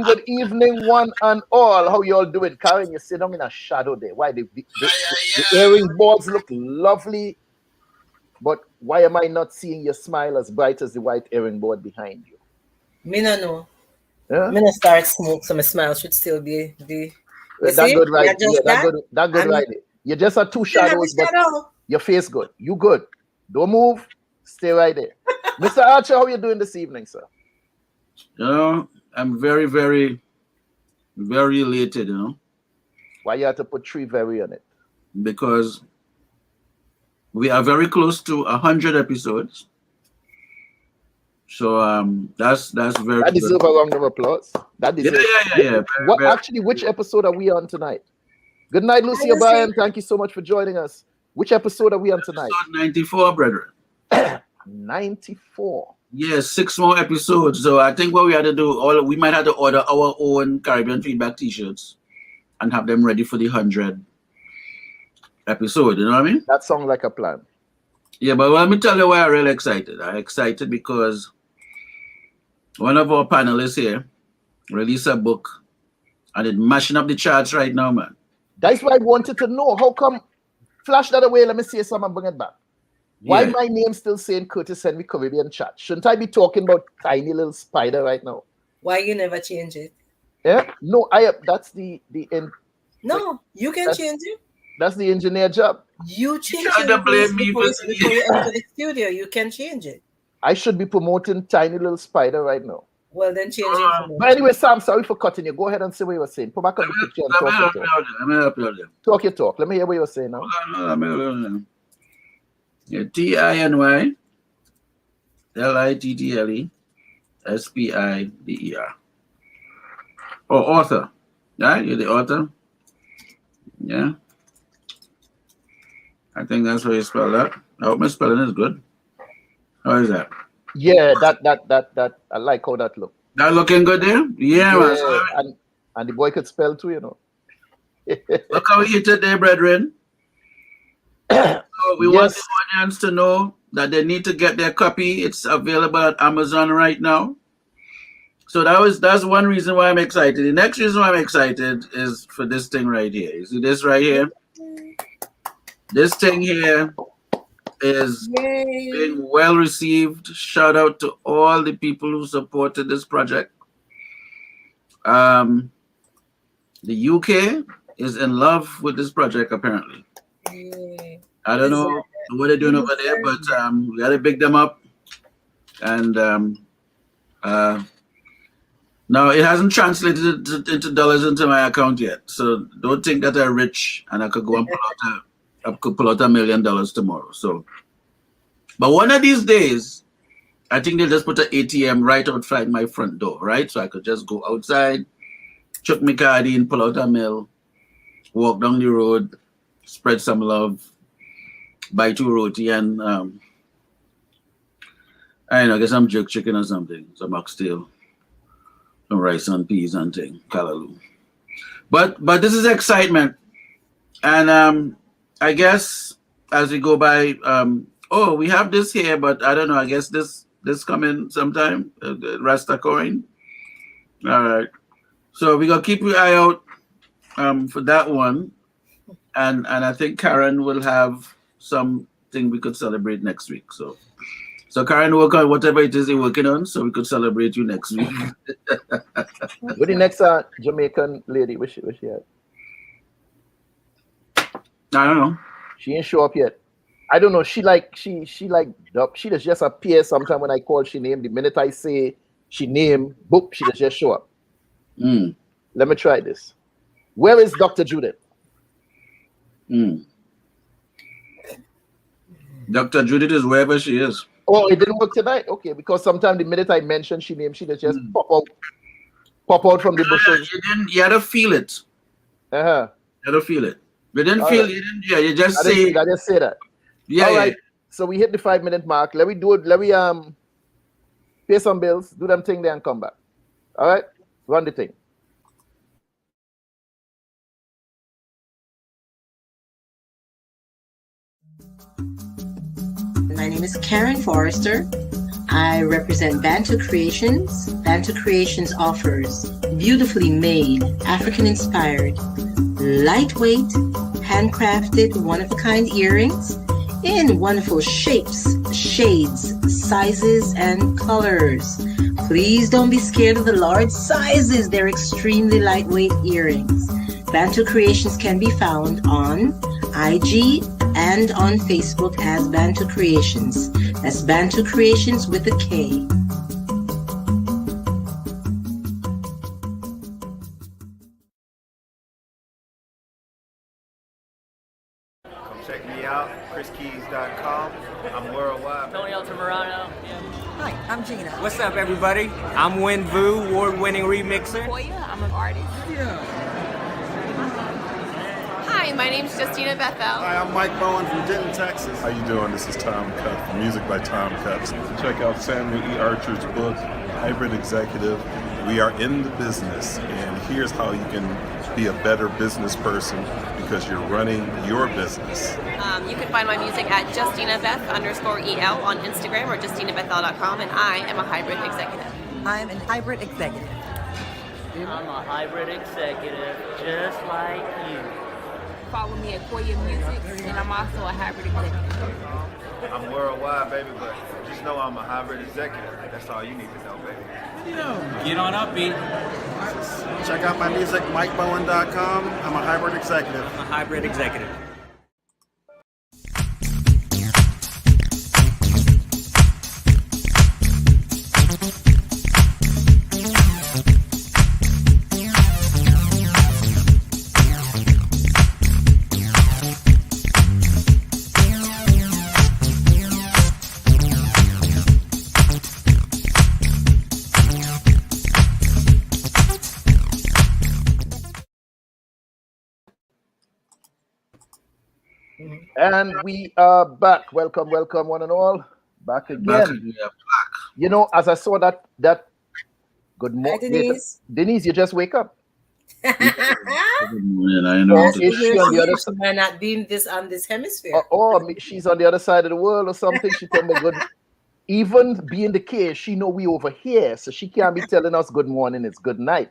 Good evening, one and all. How you all doing? Karin, you sit down in a shadow there. Why the earring boards look lovely, but why am I not seeing your smile as bright as the white earring board behind you? Me no know. Yeah? Me no start smoke, so my smile should still be the. That good, right? Yeah, that good, right? You just have two shadows, but your face good. You good. Don't move. Stay right there. Mr. Archer, how you doing this evening, sir? You know, I'm very, very, very elated, you know. Why you have to put 3 very on it? Because we are very close to 100 episodes. So that's very. That deserves a round of applause. That deserves. Yeah. Actually, which episode are we on tonight? Good night, Lucy O'Brien. Thank you so much for joining us. Which episode are we on tonight? Episode 94, brethren. 94. Yes, 6 more episodes. So I think what we had to do, we might have to order our own Caribbean Feedback T-shirts and have them ready for the 100 episode. You know what I mean? That sounds like a plan. Yeah, but let me tell you why I'm really excited. I'm excited because one of our panelists here released a book and it's mashing up the charts right now, man. That's why I wanted to know. How come? Flash that away. Let me see something and bring it back. Why my name still saying Curtis Henry Caribbean Chat? Shouldn't I be talking about Tiny Little Spider right now? Why you never change it? Yeah, no, that's the No, you can change it. That's the engineer job. You change it before you enter the studio. You can change it. I should be promoting Tiny Little Spider right now. Well, then change it. But anyway, Sam, sorry for cutting you. Go ahead and say what you were saying. Put back on the picture and talk your talk. Talk your talk. Let me hear what you were saying now. Yeah, TINY LITTLE SPIDER. Oh, author. Yeah, you're the author. Yeah. I think that's how you spell that. I hope my spelling is good. How is that? Yeah, that I like how that look. That looking good there? Yeah, man. And the boy could spell too, you know. Look how he hit it there, brethren. So we want the audience to know that they need to get their copy. It's available at Amazon right now. So that's one reason why I'm excited. The next reason why I'm excited is for this thing right here. You see this right here? This thing here is being well received. Shout out to all the people who supported this project. The UK is in love with this project apparently. I don't know what they're doing over there, but we gotta pick them up. And now it hasn't translated into dollars into my account yet. So don't think that I'm rich and I could go and pull out $1 million tomorrow. So, but one of these days, I think they'll just put an ATM right outside my front door, right? So I could just go outside, chuck my card in, pull out $1 million, walk down the road, spread some love, buy 2 roti and I don't know, get some jerk chicken or something, some oxtail, some rice and peas and thing, callaloo. But this is excitement, and I guess as we go by, we have this here, but I don't know. I guess this coming sometime, Rasta coin. All right, so we gotta keep your eye out for that one, and I think Karin will have something we could celebrate next week. So Karin, work on whatever it is you're working on, so we could celebrate you next week. What the next Jamaican lady? Where she at? I don't know. She ain't show up yet. I don't know. She does just appear sometime when I call she name. The minute I say she name, boop, she does just show up. Let me try this. Where is Dr. Judith? Dr. Judith is wherever she is. Oh, it didn't work tonight. Okay, because sometimes the minute I mention she name, she just pop out from the bushes. You had to feel it. Uh-huh. You had to feel it. You didn't All feel right. it. You just I say. just say that. Yeah. All Yeah. right. So we hit the 5-minute mark. Let me do it. Let me pay some bills, do them thing there, and come back. All right. Run the thing. My name is Karin Forrester. I represent Bantu Creations. Bantu Creations offers beautifully made, African-inspired, lightweight, handcrafted, one-of-a-kind earrings in wonderful shapes, shades, sizes, and colors. Please don't be scared of the large sizes. They're extremely lightweight earrings. Bantu Creations can be found on IG and on Facebook as Bantu Creations. That's Bantu Creations with a K. Come check me out, chriskeys.com. I'm worldwide. Tony Altamirano. Hi, I'm Gina. What's up, everybody? I'm Win Vu, award-winning remixer. Koya, I'm an artist. Hi, my name's Justina Bethel. Hi, I'm Mike Bowen from Denton, Texas. How you doing? This is Tom Cutt from Music by Tom Cutt. Check out Samuel E. Archer's book, Hybrid Executive. We are in the business, and here's how you can be a better business person because you're running your business. You can find my music at JustinaBeth_EL on Instagram or JustinaBethel.com, and I am a hybrid executive. I'm a hybrid executive. I'm a hybrid executive, just like you. Follow me at Koya Music, and I'm also a hybrid executive. I'm worldwide, baby, but just know I'm a hybrid executive. That's all you need to know, baby. Get on up, B. Check out my music, MikeBowen.com. I'm a hybrid executive. I'm a hybrid executive. And we are back. Welcome, welcome, one and all. Back again. You know, as I saw that good morning, Denise, you just wake up. Good morning. I know. Is she on the other side? Might not be on this hemisphere. She's on the other side of the world or something. She told me good. Even being the case, she know we over here, so she can't be telling us good morning. It's good night.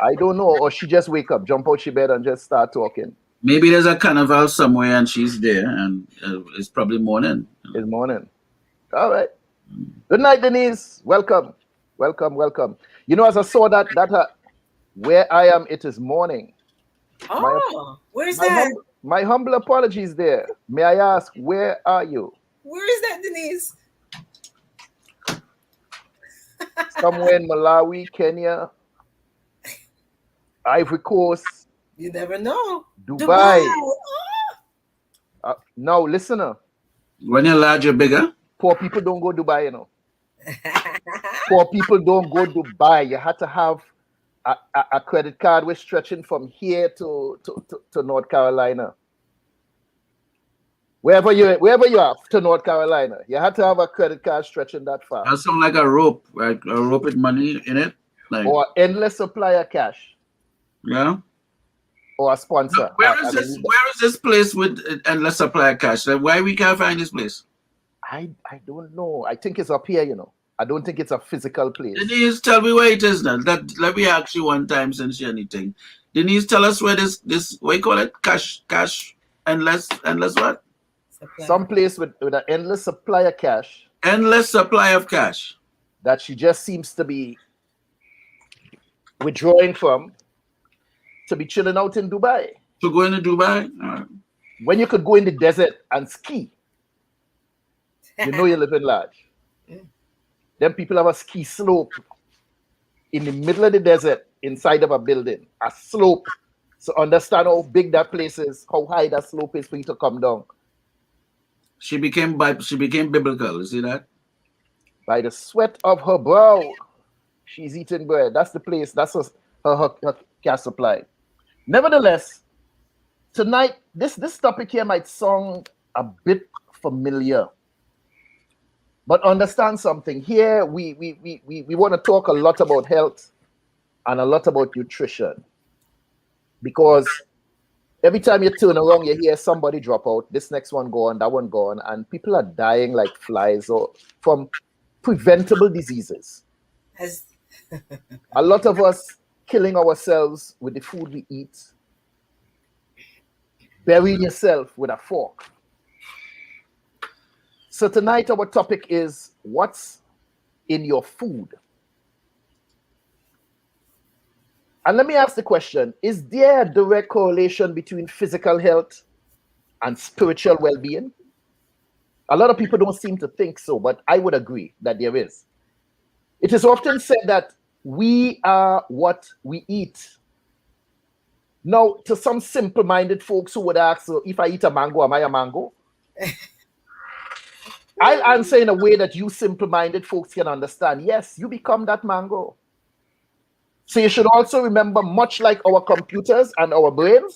I don't know, or she just wake up, jump out she bed, and just start talking. Maybe there's a carnival somewhere and she's there, and it's probably morning. It's morning. All right. Good night, Denise. Welcome, welcome, welcome. You know, as I saw that where I am, it is morning. Where's that? My humble apologies there. May I ask, where are you? Where is that, Denise? Somewhere in Malawi, Kenya, Ivory Coast. You never know. Dubai. Now, listener. When you're large, you're bigger. Poor people don't go Dubai, you know. Poor people don't go Dubai. You have to have a credit card with stretching from here to North Carolina. Wherever you are to North Carolina, you have to have a credit card stretching that far. That sounds like a rope, right? A rope with money in it, like, or endless supply of cash. Yeah. Or a sponsor. Where is this place with endless supply of cash? Like, why we can't find this place? I don't know. I think it's up here, you know. I don't think it's a physical place. Denise, tell me where it is now. Let me ask you one time since you're anything. Denise, tell us where this what you call it? Cash endless what? Supply. Some place with an endless supply of cash. Endless supply of cash. That she just seems to be withdrawing from to be chilling out in Dubai. To go into Dubai? When you could go in the desert and ski, you know you're living large. Then people have a ski slope in the middle of the desert inside of a building. A slope. So understand how big that place is, how high that slope is for you to come down. She became biblical. You see that? By the sweat of her brow, she's eating bread. That's the place. That's her cash supply. Nevertheless, tonight, this topic here might sound a bit familiar. But understand something. Here, we want to talk a lot about health and a lot about nutrition. Because every time you turn around, you hear somebody drop out, this next one go on, that one go on, and people are dying like flies or from preventable diseases. A lot of us killing ourselves with the food we eat, burying yourself with a fork. So tonight our topic is what's in your food. And let me ask the question, is there a direct correlation between physical health and spiritual well-being? A lot of people don't seem to think so, but I would agree that there is. It is often said that we are what we eat. Now, to some simple-minded folks who would ask, so if I eat a mango, am I a mango? I'll answer in a way that you simple-minded folks can understand. Yes, you become that mango. So you should also remember, much like our computers and our brains,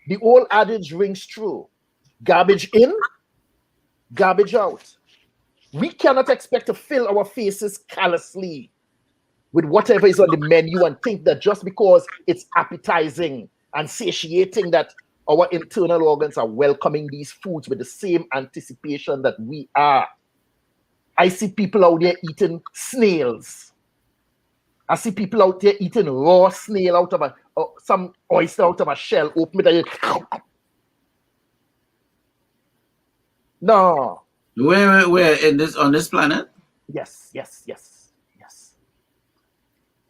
the old adage rings true. Garbage in, garbage out. We cannot expect to fill our faces callously with whatever is on the menu and think that just because it's appetizing and satiating that our internal organs are welcoming these foods with the same anticipation that we are. I see people out there eating snails. I see people out there eating raw snail out of some oyster out of a shell, open it. No. Where on this planet? Yes.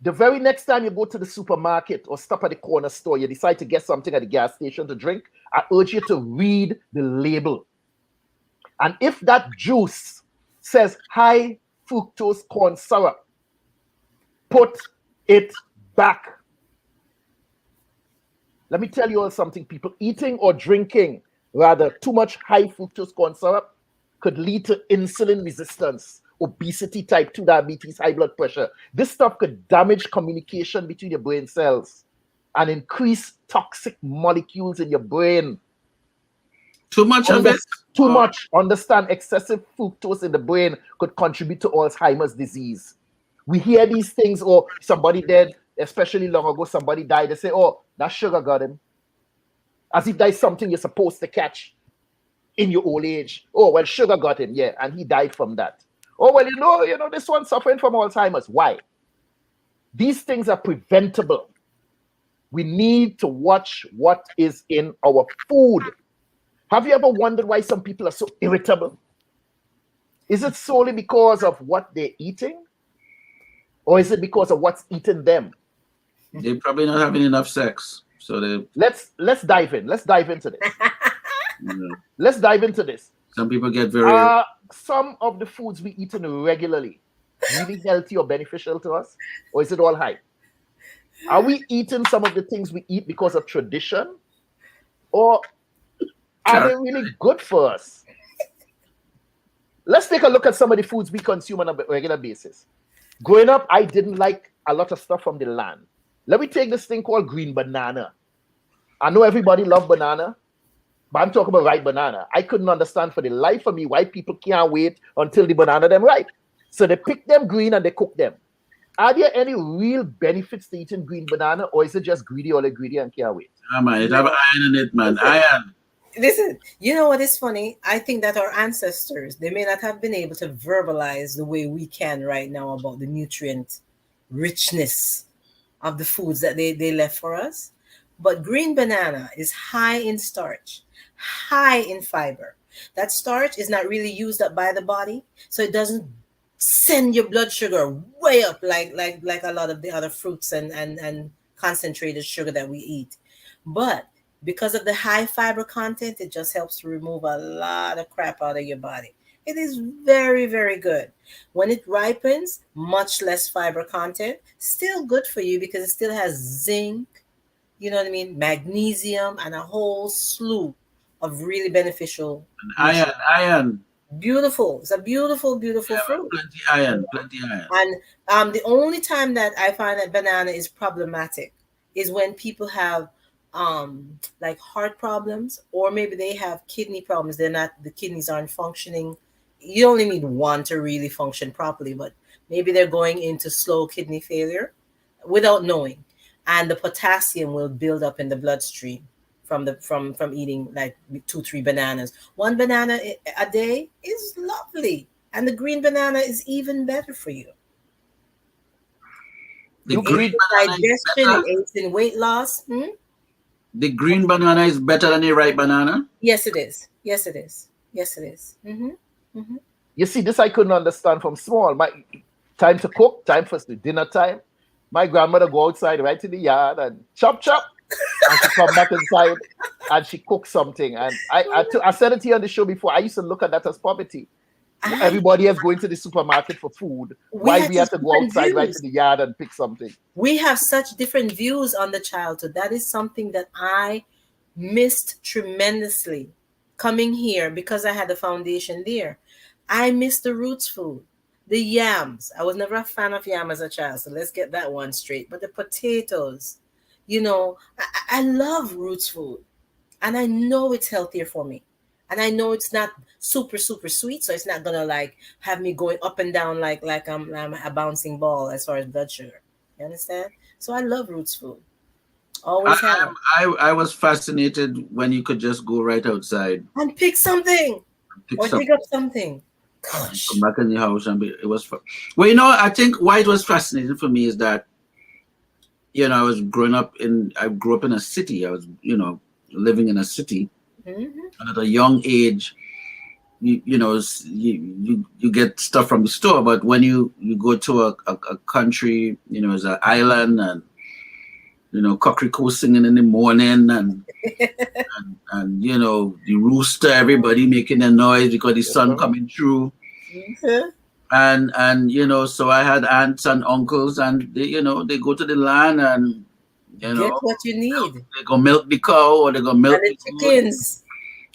The very next time you go to the supermarket or stop at the corner store, you decide to get something at the gas station to drink, I urge you to read the label. And if that juice says high fructose corn syrup, put it back. Let me tell you all something, people. Eating or drinking rather too much high fructose corn syrup could lead to insulin resistance, obesity, type 2 diabetes, high blood pressure. This stuff could damage communication between your brain cells and increase toxic molecules in your brain. Too much of it? Too much. Understand, excessive fructose in the brain could contribute to Alzheimer's disease. We hear these things, or somebody dead, especially long ago, somebody died. They say, oh, that sugar got him. As if that's something you're supposed to catch in your old age. Oh, well, sugar got him, yeah, and he died from that. Oh, well, you know, this one's suffering from Alzheimer's. Why? These things are preventable. We need to watch what is in our food. Have you ever wondered why some people are so irritable? Is it solely because of what they're eating? Or is it because of what's eating them? They're probably not having enough sex. So let's dive in. Let's dive into this. Let's dive into this. Some people get very some of the foods we eat regularly really healthy or beneficial to us, or is it all hype? Are we eating some of the things we eat because of tradition, or are they really good for us? Let's take a look at some of the foods we consume on a regular basis. Growing up, I didn't like a lot of stuff from the land. Let me take this thing called green banana. I know everybody loves banana, but I'm talking about ripe banana. I couldn't understand for the life of me why people can't wait until the banana them ripe. So they pick them green and they cook them. Are there any real benefits to eating green banana, or is it just greedy all ingredient and can't wait? Man, it have iron in it, man. Iron. Listen, you know what is funny? I think that our ancestors, they may not have been able to verbalize the way we can right now about the nutrient richness of the foods that they left for us. But green banana is high in starch, high in fiber. That starch is not really used up by the body, so it doesn't send your blood sugar way up like a lot of the other fruits and concentrated sugar that we eat. But because of the high fiber content, it just helps to remove a lot of crap out of your body. It is very, very good. When it ripens, much less fiber content, still good for you because it still has zinc, you know what I mean, magnesium, and a whole slew of really beneficial Iron. Beautiful. It's a beautiful, beautiful fruit. Plenty iron. And the only time that I find that banana is problematic is when people have like heart problems, or maybe they have kidney problems. The kidneys aren't functioning. You only need one to really function properly, but maybe they're going into slow kidney failure without knowing, and the potassium will build up in the bloodstream from eating like 2-3 bananas. One banana a day is lovely, and the green banana is even better for you. The green banana digestion, aids in weight loss. The green banana is better than the ripe banana? Yes, it is. Yes, it is. Yes, it is. You see, this I couldn't understand from small. My time to cook, time for dinner time. My grandmother go outside right in the yard and chop, and she come back inside and she cooks something. And I said it here on the show before. I used to look at that as poverty. Everybody is going to the supermarket for food. Why we have to go outside right in the yard and pick something? We have such different views on the childhood. That is something that I missed tremendously coming here, because I had the foundation there. I missed the roots food, the yams. I was never a fan of yam as a child, so let's get that one straight. But the potatoes, I love roots food, and I know it's healthier for me. And I know it's not super, super sweet, so it's not gonna like have me going up and down like I'm a bouncing ball as far as blood sugar. You understand? So I love roots food. Always have. I was fascinated when you could just go right outside and pick something, dig up something. Gosh. Come back in the house and it was fun. Well, I think why it was fascinating for me is that, I grew up in a city. I was, living in a city. And at a young age, you get stuff from the store, but when you go to a country, it's an island, and cockrico singing in the morning, and the rooster, everybody making a noise because the sun coming through. And so I had aunts and uncles, and they go to the land and get what you need. They go milk the cow, or they go milk the chickens.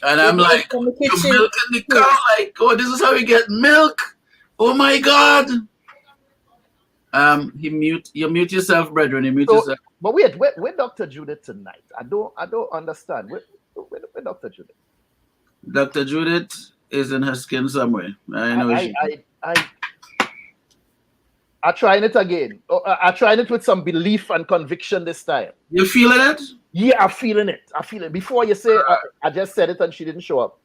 And I'm like, you're milking the cow? Like, oh, this is how we get milk? Oh my God. You mute yourself, brethren. You mute yourself. But wait, where Dr. Judith tonight? I don't understand. Where Dr. Judith? Dr. Judith is in her skin somewhere. I know I'm trying it again. I'm trying it with some belief and conviction this time. You feeling it? Yeah, I'm feeling it. Before you say, I just said it and she didn't show up.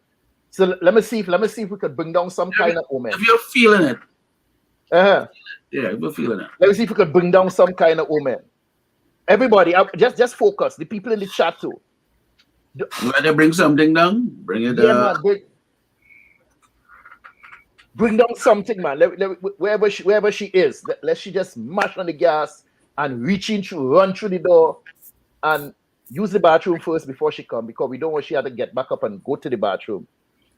So let me see if we could bring down some kind of woman. If you're feeling it. Yeah, we're feeling it. Let me see if we could bring down some kind of woman. Everybody, just focus. The people in the chat too. When they bring something down, bring it down. Man, bring down something, man. Wherever she is, let she just mash on the gas and run through the door and use the bathroom first before she come, because we don't want she had to get back up and go to the bathroom.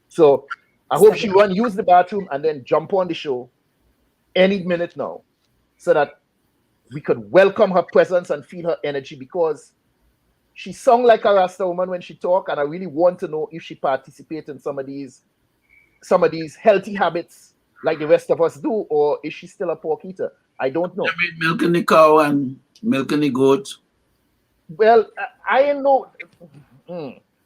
So I hope she use the bathroom and then jump on the show any minute now, so that we could welcome her presence and feel her energy, because she sung like a Rasta woman when she talk, and I really want to know if she participates in some of these healthy habits like the rest of us do, or is she still a pork eater? I don't know. Milking the cow and milking the goat. Well, I know.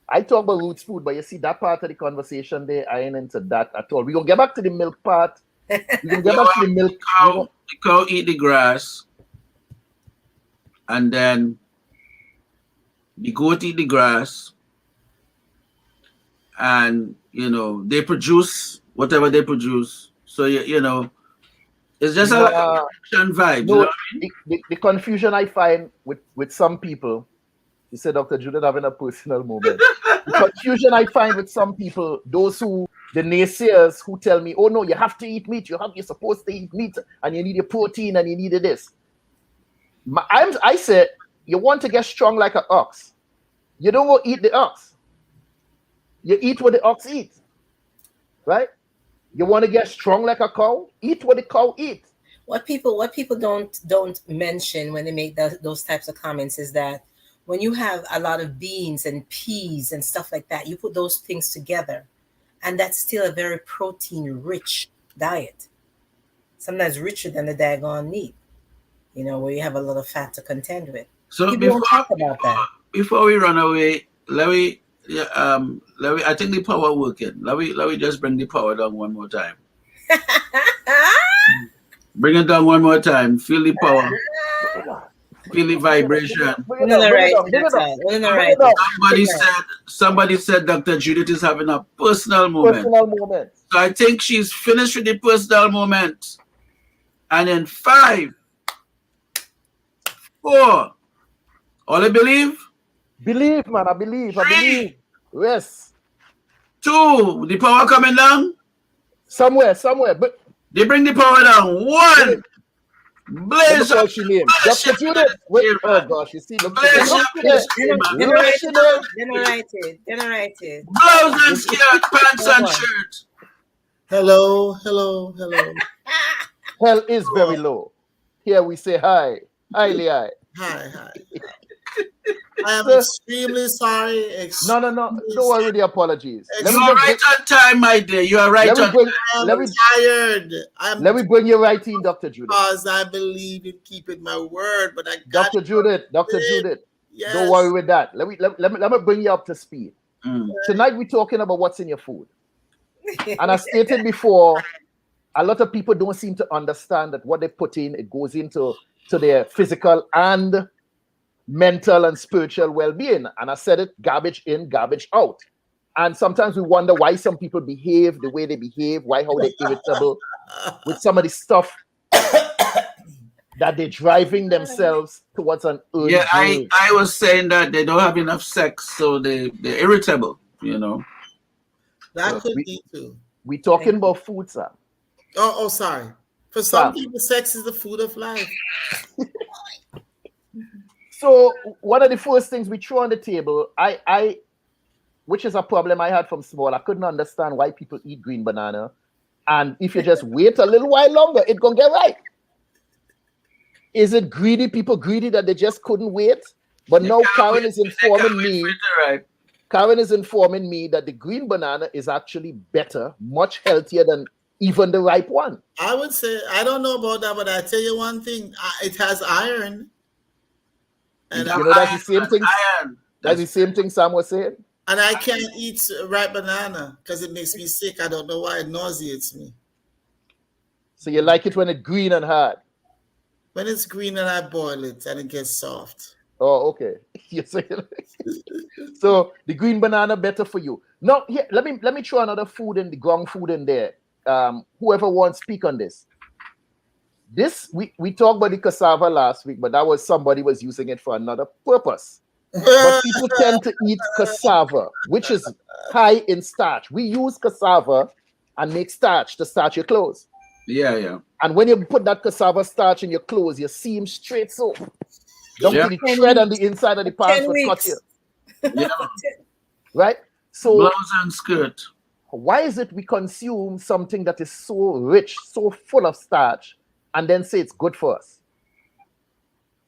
I talk about roots food, but you see that part of the conversation there, I ain't into that at all. We're going to get back to the milk part. We're going to get back to the milk. The cow eat the grass, and then the goat eat the grass, and, they produce whatever they produce. So, it's just a vibe. No, the confusion I find with some people, you said Dr. Judith having a personal moment. The confusion I find with some people, the naysayers who tell me, oh no, you have to eat meat, you're supposed to eat meat, and you need your protein, and you need this. I said, you want to get strong like an ox. You don't go eat the ox. You eat what the ox eats, right? You want to get strong like a cow? Eat what the cow eats. What people don't mention when they make those types of comments is that when you have a lot of beans and peas and stuff like that, you put those things together, and that's still a very protein-rich diet. Sometimes richer than the daggone meat, where you have a lot of fat to contend with. So People don't talk about that. Before we run away, I think the power working. Let me just bring the power down one more time. Bring it down one more time. Feel the power. Feel the vibration. Somebody said Dr. Judith is having a personal moment. So I think she's finished with the personal moment. And in 5, 4, all I believe? Believe, man. I believe. 3, Yes. 2, the power coming down? Somewhere. But they bring the power down. 1. Blaze up. Dr. Judith. Wait. Oh gosh, you see, look. Generated. Blouse and skirt, pants and shirt. Hello. Hell is very low. Here we say hi. Highly high. Hi. I am extremely sorry. No. Don't worry with the apologies. You are right on time, my dear. You are right on time. I'm tired. Let me bring you right in, Dr. Judith. Because I believe in keeping my word, but I got Dr. Judith. Yes. Don't worry with that. Let me bring you up to speed. Tonight we're talking about what's in your food. And I stated before, a lot of people don't seem to understand that what they put in, it goes into their physical and mental and spiritual well-being. And I said it, garbage in, garbage out. And sometimes we wonder why some people behave the way they behave, how they're irritable with some of the stuff that they're driving themselves towards an urge. Yeah, I was saying that they don't have enough sex, so they're irritable, That could be too. We're talking about food, Sam. Oh, sorry. For some people, sex is the food of life. So one of the first things we throw on the table, which is a problem I had from small, I couldn't understand why people eat green banana. And if you just wait a little while longer, it's going to get right. Is it people greedy that they just couldn't wait? But now Karin is informing me. Karin is informing me that the green banana is actually better, much healthier than even the ripe one. I would say, I don't know about that, but I tell you one thing, it has iron. And that's the same thing. That's the same thing Sam was saying. And I can't eat ripe banana because it makes me sick. I don't know why it nauseates me. So you like it when it's green and hard? When it's green and I boil it and it gets soft. Oh, okay. So the green banana better for you. Now, here, let me throw another food in the ground food in there. Whoever wants to speak on this. We talked about the cassava last week, but that was somebody was using it for another purpose. But people tend to eat cassava, which is high in starch. We use cassava and make starch to starch your clothes. Yeah. And when you put that cassava starch in your clothes, you seam straight so. Don't put the thread on the inside of the pants will cut you. Yeah. Right? So blouse and skirt. Why is it we consume something that is so rich, so full of starch, and then say it's good for us?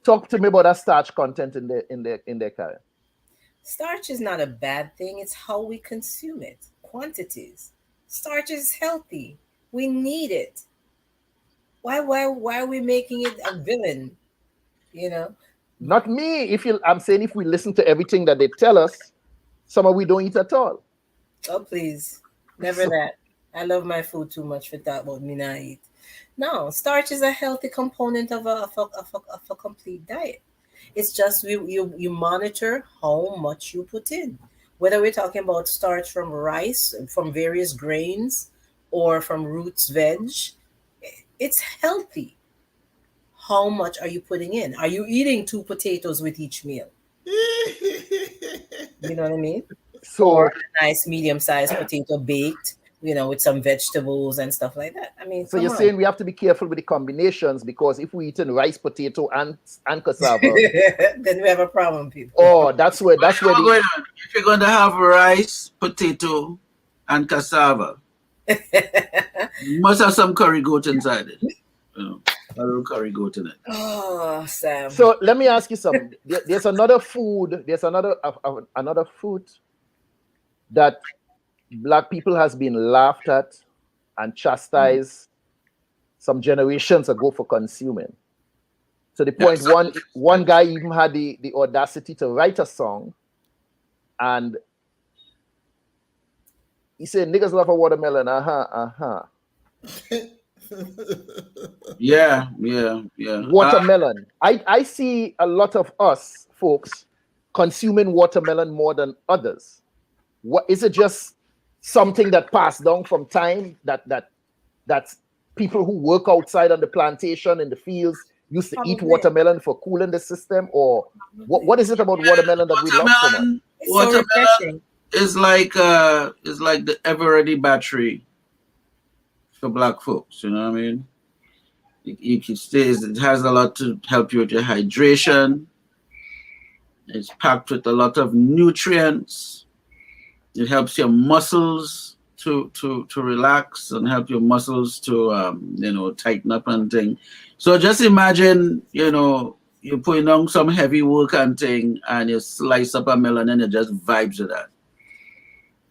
Talk to me about that starch content in their Karin. Starch is not a bad thing. It's how we consume it. Quantities. Starch is healthy. We need it. Why are we making it a villain? Not me. I'm saying if we listen to everything that they tell us, some of we don't eat at all. Oh please, never that. I love my food too much for that. What me not eat. No, starch is a healthy component of a complete diet. It's just you monitor how much you put in. Whether we're talking about starch from rice, from various grains, or from roots veg, it's healthy. How much are you putting in? Are you eating 2 potatoes with each meal? You know what I mean? Or a nice medium-sized potato baked, with some vegetables and stuff like that. I mean, so you're saying we have to be careful with the combinations, because if we eat in rice, potato, and cassava, then we have a problem, people. Oh, that's where if you're going to have rice, potato, and cassava, you must have some curry goat inside it. Arrow curry goat in it. Oh, Sam. So let me ask you something. There's another food. There's another food that black people has been laughed at and chastised some generations ago for consuming. To the point one guy even had the audacity to write a song, and he said, "Niggas love a watermelon." Yeah. Watermelon. I see a lot of us folks consuming watermelon more than others. What is it? Just something that passed down from time that's people who work outside on the plantation in the fields used to eat watermelon for cooling the system, or what is it about watermelon that we love so much? Watermelon is like the ever-ready battery for black folks. You know what I mean? It has a lot to help you with your hydration. It's packed with a lot of nutrients. It helps your muscles to relax and help your muscles to tighten up and thing. So just imagine, you're putting on some heavy work and thing, and you slice up a melon and it just vibes with that.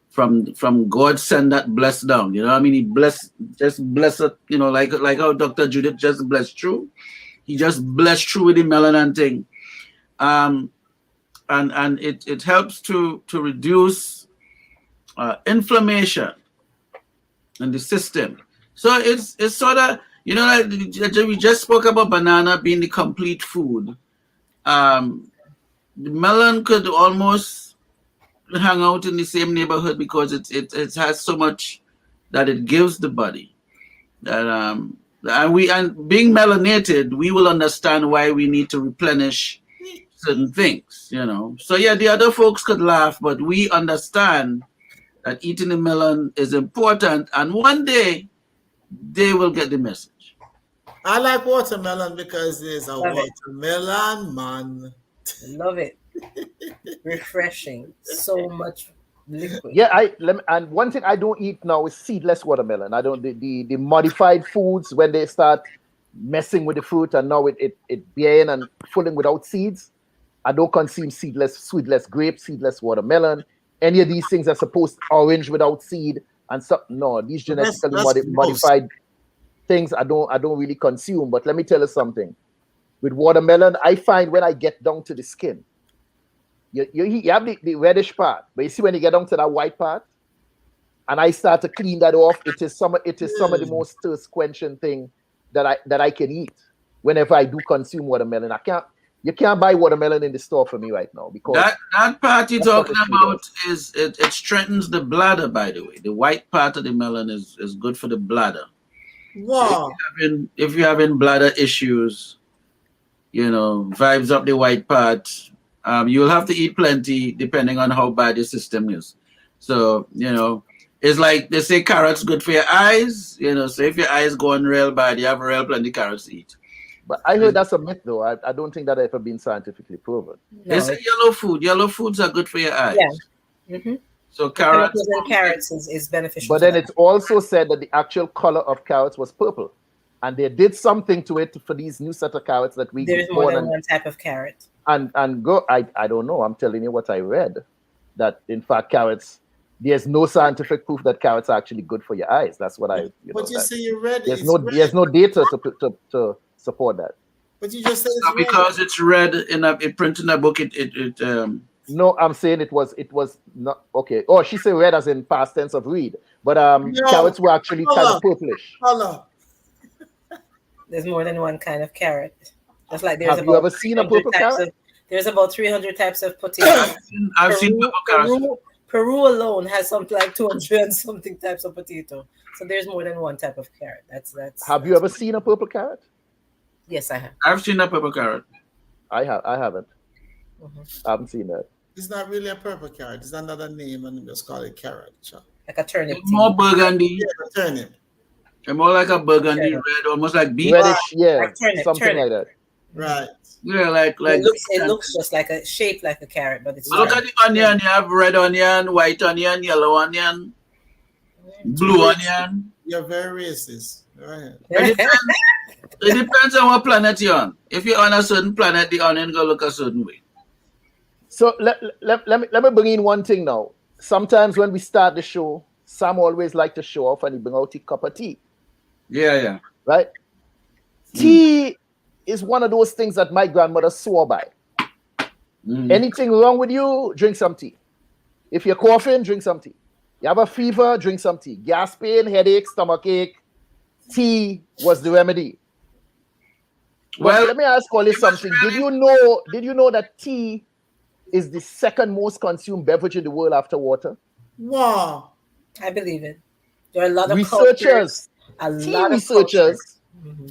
From God send that blessed down. You know what I mean? He bless it, like how Dr. Judith just blessed through. He just blessed through with the melon and thing. And it helps to reduce inflammation in the system. So it's sort of, like we just spoke about banana being the complete food. The melon could almost hang out in the same neighborhood because it has so much that it gives the body. And being melanated, we will understand why we need to replenish certain things, So yeah, the other folks could laugh, but we understand that eating a melon is important, and one day they will get the message. I like watermelon because there's a watermelon man. Love it. Refreshing. So much liquid. Yeah, and one thing I don't eat now is seedless watermelon. I don't the modified foods when they start messing with the fruit and now it being and filling without seeds. I don't consume seedless grape, seedless watermelon. Any of these things are supposed orange without seed and stuff. No, these genetically modified things I don't really consume. But let me tell you something. With watermelon, I find when I get down to the skin, you have the reddish part, but you see when you get down to that white part, and I start to clean that off, it is some of the most thirst quenching thing that I can eat whenever I do consume watermelon. You can't buy watermelon in the store for me right now because that part you're talking about is it strengthens the bladder. By the way, the white part of the melon is good for the bladder. Wow! So if you're having bladder issues, vibes up the white part. You'll have to eat plenty depending on how bad your system is. So it's like they say carrots good for your eyes. So if your eyes going real bad, you have real plenty carrots to eat. But I heard that's a myth, though. I don't think that ever been scientifically proven. No. It's a yellow food. Yellow foods are good for your eyes. Yeah. Mm-hmm. So carrots is beneficial. But then it's also said that the actual color of carrots was purple, and they did something to it for these new set of carrots that we. There's more than one type of carrot. And go. I don't know. I'm telling you what I read. That in fact carrots. There's no scientific proof that carrots are actually good for your eyes. That's what I. But you say you read it. There's no data to support that. But you just said it's because it's read it printed in a book. No, I'm saying it was not okay. Oh, she said red as in past tense of read, but carrots were actually kind of purplish. There's more than one kind of carrot. Just like there's. Have you ever seen a purple carrot? There's about 300 types of potatoes. I've seen purple carrots. Peru alone has something like 200 and something types of potato. So there's more than one type of carrot. That's. Have you ever seen a purple carrot? Yes, I have. I've seen a purple carrot. I haven't. Mm-hmm. I haven't seen that. It's not really a purple carrot. It's another name, and just call it carrot. Like a turnip. It's more burgundy. Yeah, a turnip. And more like a burgundy red, almost like beef. Reddish, yeah, like turnip, something like that. Right. Yeah, like it looks just like shaped like a carrot, but it's look at the onion. You have red onion, white onion, yellow onion, blue onion. You're very racist. Go ahead. It depends on what planet you're on. If you're on a certain planet, the onion gonna look a certain way. So let me bring in one thing now. Sometimes when we start the show, Sam always like to show off and he bring out a cup of tea. Yeah. Right? Tea is one of those things that my grandmother swore by. Anything wrong with you, drink some tea. If you're coughing, drink some tea. You have a fever, drink some tea. Gas pain, headache, stomach ache, tea was the remedy. Well, let me ask Ollie something. Did you know that tea is the second most consumed beverage in the world after water? Wow. I believe it. There are a lot of researchers, tea researchers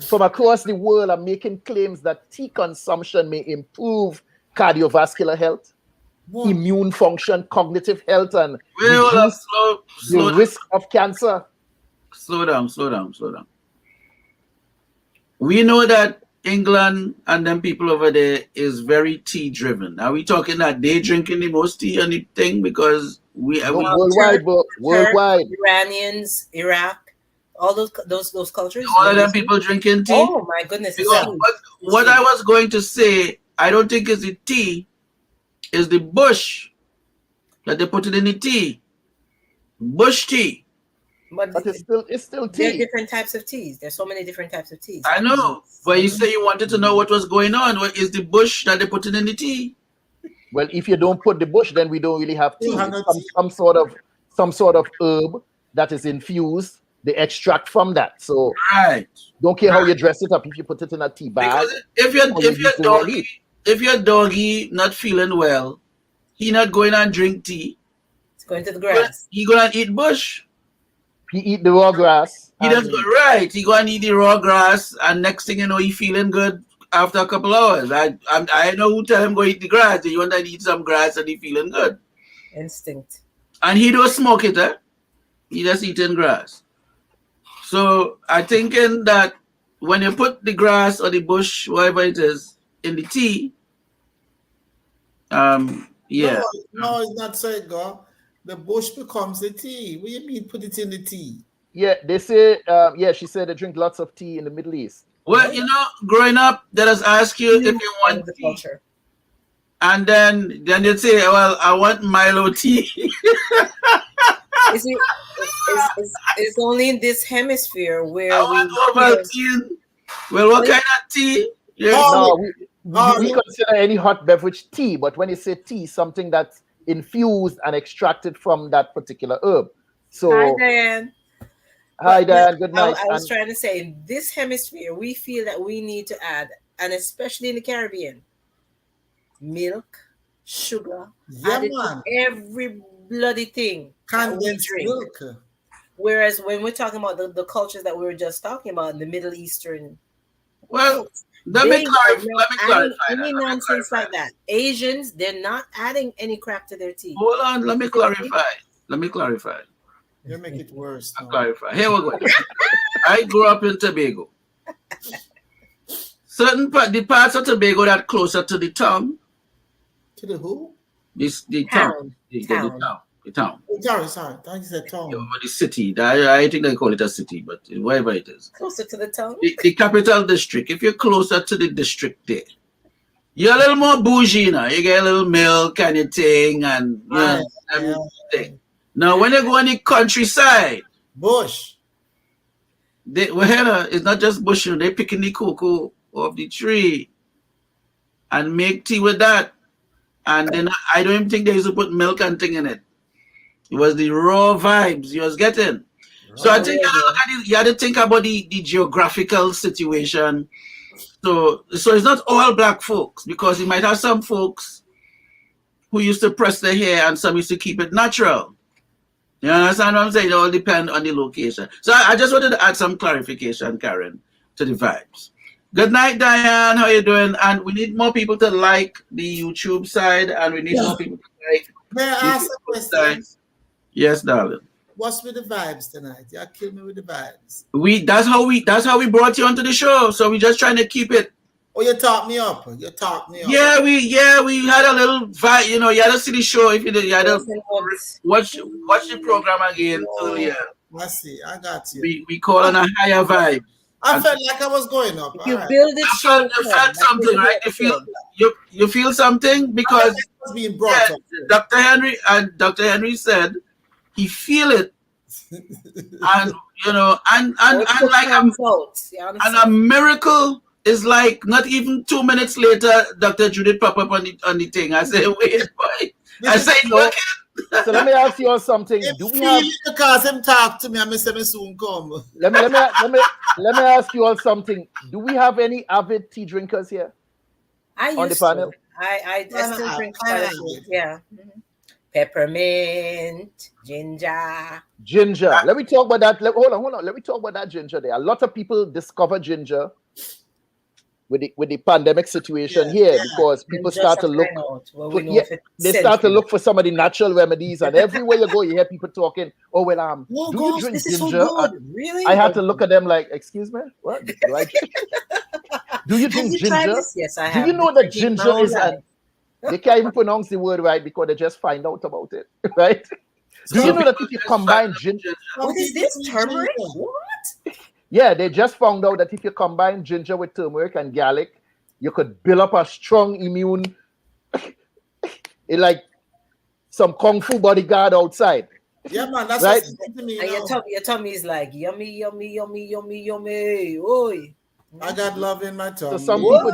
from across the world are making claims that tea consumption may improve cardiovascular health, immune function, cognitive health, and reduce the risk of cancer. Slow down. We know that England and them people over there is very tea driven. Are we talking that they drinking the most tea and the thing because worldwide, Iranians, Iraq, all those cultures. All of them people drinking tea. Oh my goodness! What I was going to say, I don't think it's the tea, it's the bush that they put it in the tea. Bush tea. But it's still tea. There are different types of teas. There's so many different types of teas. I know, but you say you wanted to know what was going on. What is the bush that they put in the tea? Well, if you don't put the bush, then we don't really have tea. Some sort of herb that is infused. They extract from that. So don't care how you dress it up. If you put it in a tea bag, because if your doggy not feeling well, he not going and drink tea. He's going to the grass. He gonna eat bush. He eat the raw grass. He does He go and eat the raw grass, and next thing you know, he feeling good after a couple hours. I know who tell him go eat the grass. You want to eat some grass and he feeling good. Instinct. And he don't smoke it, He just eating grass. So I thinking that when you put the grass or the bush, whatever it is, in the tea, No, it's not so it go. The bush becomes the tea. What do you mean put it in the tea? Yeah, they say, she said they drink lots of tea in the Middle East. Well, growing up, they just ask you if you want the tea. culture. And then they'd say, well, I want Milo tea. It's only in this hemisphere where Well, what kind of tea? We consider any hot beverage tea, but when you say tea, something that's infused and extracted from that particular herb. So, hi, Diane. Hi, Diane. Good night. I was trying to say, in this hemisphere, we feel that we need to add, and especially in the Caribbean, milk, sugar, added to every bloody thing. Condensed milk. Whereas when we're talking about the cultures that we were just talking about in the Middle Eastern, let me clarify any nonsense like that. Asians, they're not adding any crap to their tea. Hold on, let me clarify. You make it worse. Clarify. Here we go. I grew up in Tobago. The parts of Tobago that closer to the town. To the who? The town. The town. Sorry. Thank you said town. The city. I think they call it a city, but wherever it is. Closer to the town? The capital district. If you're closer to the district there, you're a little more bougie now. You get a little milk and your thing and everything. Now, when you go on the countryside, bush. It's not just bush. They're picking the cocoa off the tree and make tea with that. And then I don't even think they used to put milk and thing in it. It was the raw vibes you was getting. So I think you had to think about the geographical situation. So it's not all black folks, because you might have some folks who used to press their hair and some used to keep it natural. You understand what I'm saying? It all depends on the location. So I just wanted to add some clarification, Karin, to the vibes. Good night, Diane. How you doing? And we need more people to like the YouTube side, and we need more people to like. May I ask a question? Yes, darling. What's with the vibes tonight? You kill me with the vibes. That's how we brought you onto the show. So we're just trying to keep it. Oh, you talked me up. Yeah, we had a little vibe. You had to see the show. If you did, you had to watch the program again earlier. I see. I got you. We call on a higher vibe. I felt like I was going up. You build it, you felt something, right? You feel something because was being brought up. Dr. Henry said he feel it, and and a miracle is like not even 2 minutes later, Dr. Judith pop up on the thing. I say, wait, boy. I say, look. So let me ask you all something. Do we have because him talk to me and me say me soon come? Let me ask you all something. Do we have any avid tea drinkers here? On the panel? I still drink quite a bit. Yeah. Peppermint, ginger. Let me talk about that. Hold on. Let me talk about that ginger there. A lot of people discover ginger with the pandemic situation here because people start to look for some of the natural remedies, and everywhere you go you hear people talking, do you drink ginger? Really? I had to look at them like, excuse me, what? Do you drink ginger? Yes, I have. Do you know that ginger is they can't even pronounce the word right because they just find out about it, right? Do you know that if you combine ginger, what is this, turmeric? What? Yeah, they just found out that if you combine ginger with turmeric and garlic, you could build up a strong immune, like some kung fu bodyguard outside. Yeah, man, that's right. What to me, and your tummy is like yummy, yummy, yummy, yummy, yummy. Oy. I got love in my tummy. So some people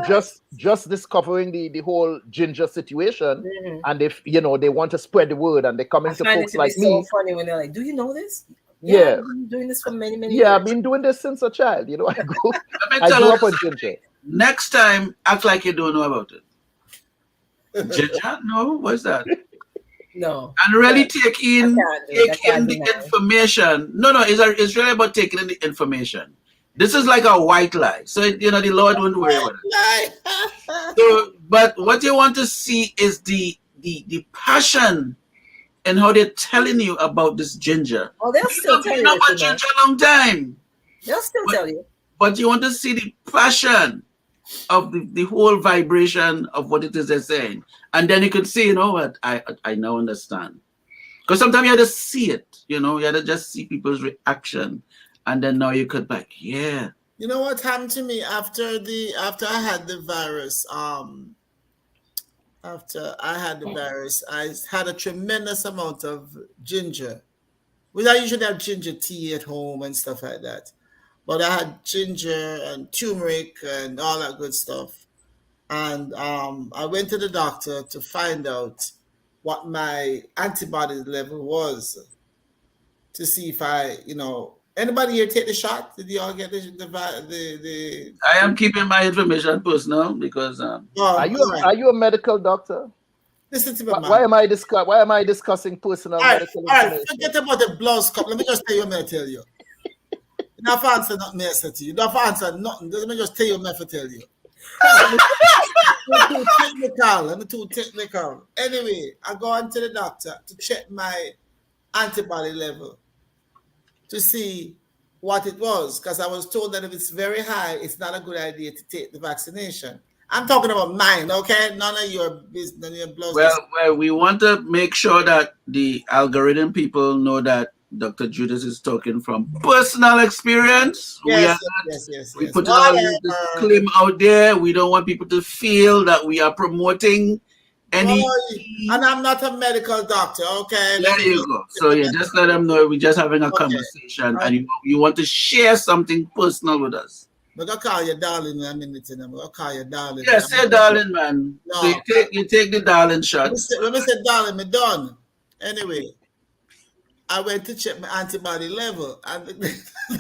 just discovering the whole ginger situation, and if they want to spread the word, and they come into folks like me. So funny when they're like, "Do you know this?" Yeah, I've been doing this for many years. Yeah, I've been doing this since a child. I grew up on ginger. Next time, act like you don't know about it. Ginger? No, what's that? No. And really take in the information. No, it's really about taking in the information. This is like a white lie. So, the Lord won't worry about it. So, but what you want to see is the passion and how they're telling you about this ginger. Oh, they'll still tell you. About ginger a long time. They'll still tell you. But you want to see the passion of the whole vibration of what it is they're saying. And then you could see, what? I now understand. Because sometimes you have to see it, you have to just see people's reaction. And then now you could yeah. You know what happened to me after I had the virus? After I had the virus, I had a tremendous amount of ginger. I usually have ginger tea at home and stuff like that. But I had ginger and turmeric and all that good stuff. And I went to the doctor to find out what my antibody level was to see if anybody here take the shot? Did you all get the I am keeping my information personal because are you a medical doctor? Listen to me, man. Why am I discussing personal medical information? All right, forget about the blood cup. Let me just tell you what I tell you. You don't have to answer nothing me I said to you. You don't have to answer nothing. Let me just tell you what I tell you. I'm too technical. Anyway, I go on to the doctor to check my antibody level to see what it was, because I was told that if it's very high, it's not a good idea to take the vaccination. I'm talking about mine, okay? None of your business, none of your blood. Well, we want to make sure that the algorithm people know that Dr. Judith is talking from personal experience. Yes. We put all the claim out there. We don't want people to feel that we are promoting any. And I'm not a medical doctor, okay? There you go. So just let them know we're just having a conversation, and you want to share something personal with us. I'm going to call you darling in a minute. I'm going to call you darling. Yeah, say darling, man. No. So you take the darling shot. When I say darling, I'm done. Anyway, I went to check my antibody level, and the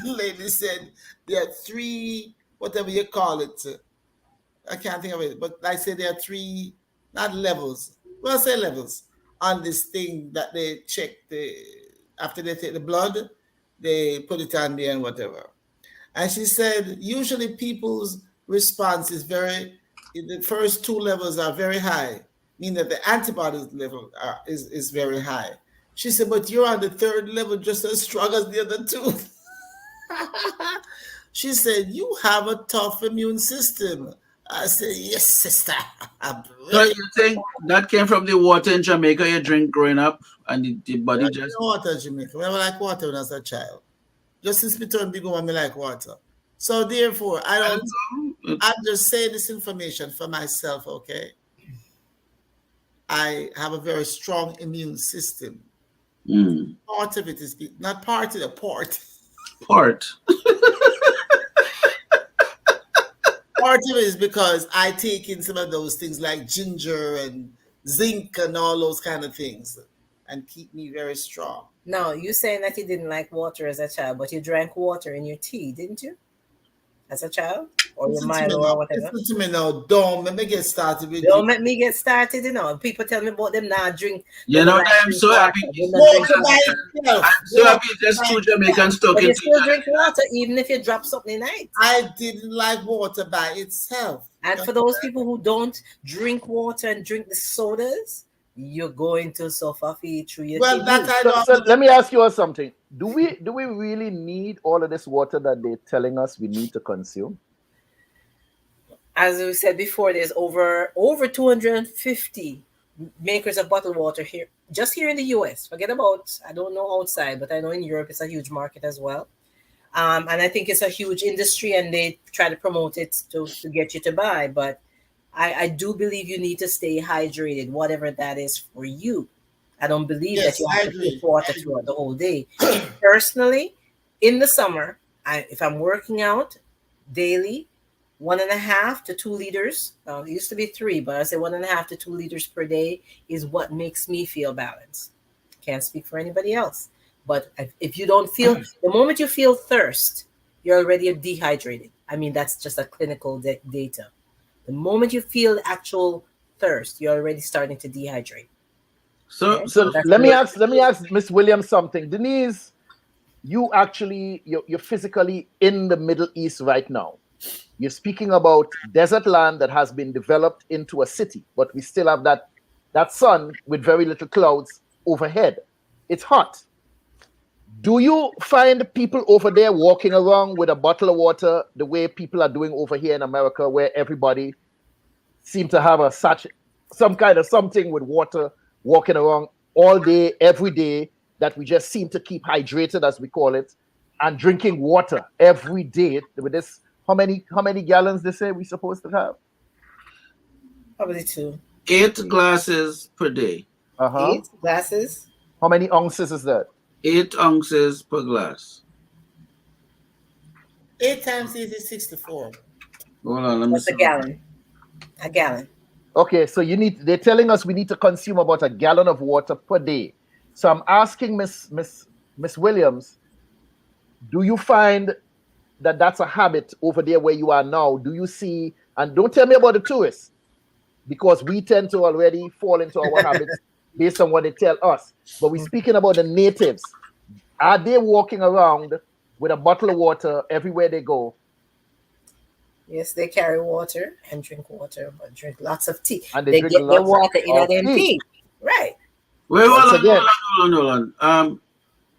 lady said there are 3, whatever you call it. I can't think of it, but I said there are 3, not levels. Well, say levels on this thing that they check after they take the blood, they put it on there and whatever. And she said, usually people's response is the first 2 levels are very high, meaning that the antibodies level is very high. She said, but you're on the 3rd level just as strong as the other 2. She said, you have a tough immune system. I said, yes, sister. So you think that came from the water in Jamaica you drink growing up, and the body just... Water in Jamaica. I never like water when I was a child. Just since we turned big, I like water. So therefore, I'm just saying this information for myself, okay? I have a very strong immune system. Part of it is not part of the port. Part. Part of it is because I take in some of those things like ginger and zinc and all those kind of things, and keep me very strong. Now, you saying that you didn't like water as a child, but you drank water in your tea, didn't you? As a child? Or your Milo or whatever? Listen to me now. Don't let me get started with Don't let me get started, you know. People tell me about them now drink. You know, I'm so happy. I'm so happy there's two Jamaicans talking but you to still each drink water, even if you drop something in night. I didn't like water by itself. And for those people who don't drink water and drink the sodas, you're going to suffer through your well, that I know. So let me ask you all something. Do we really need all of this water that they're telling us we need to consume? As we said before, there's over 250 makers of bottled water here, just here in the US. Forget about, I don't know outside, but I know in Europe it's a huge market as well. And I think it's a huge industry, and they try to promote it to get you to buy. But I do believe you need to stay hydrated, whatever that is for you. I don't believe that you have to drink water throughout the whole day. Personally, in the summer, if I'm working out daily, 1.5 to 2 liters. It used to be 3, but I say 1.5 to 2 liters per day is what makes me feel balanced. Can't speak for anybody else. But if you don't feel, the moment you feel thirst, you're already dehydrated. I mean, that's just a clinical data. The moment you feel actual thirst, you're already starting to dehydrate. So let me ask Miss Williams something. Denise, you're physically in the Middle East right now. You're speaking about desert land that has been developed into a city, but we still have that sun with very little clouds overhead. It's hot. Do you find people over there walking around with a bottle of water the way people are doing over here in America, where everybody seems to have some kind of something with water walking around all day, every day, that we just seem to keep hydrated, as we call it, and drinking water every day with this? How many gallons they say we're supposed to have? Probably 2. 8 glasses per day. 8 glasses? How many ounces is that? 8 ounces per glass. 8 times 8 is 64. Hold on, let me see. A gallon. A gallon. Okay, so they're telling us we need to consume about 1 gallon of water per day. So I'm asking Miss Williams, do you find that that's a habit over there where you are now? Do you see, and don't tell me about the tourists, because we tend to already fall into our habits based on what they tell us. But we're speaking about the natives. Are they walking around with a bottle of water everywhere they go? Yes, they carry water and drink water, but drink lots of tea. And they get their water in their tea. Right. Wait, hold on.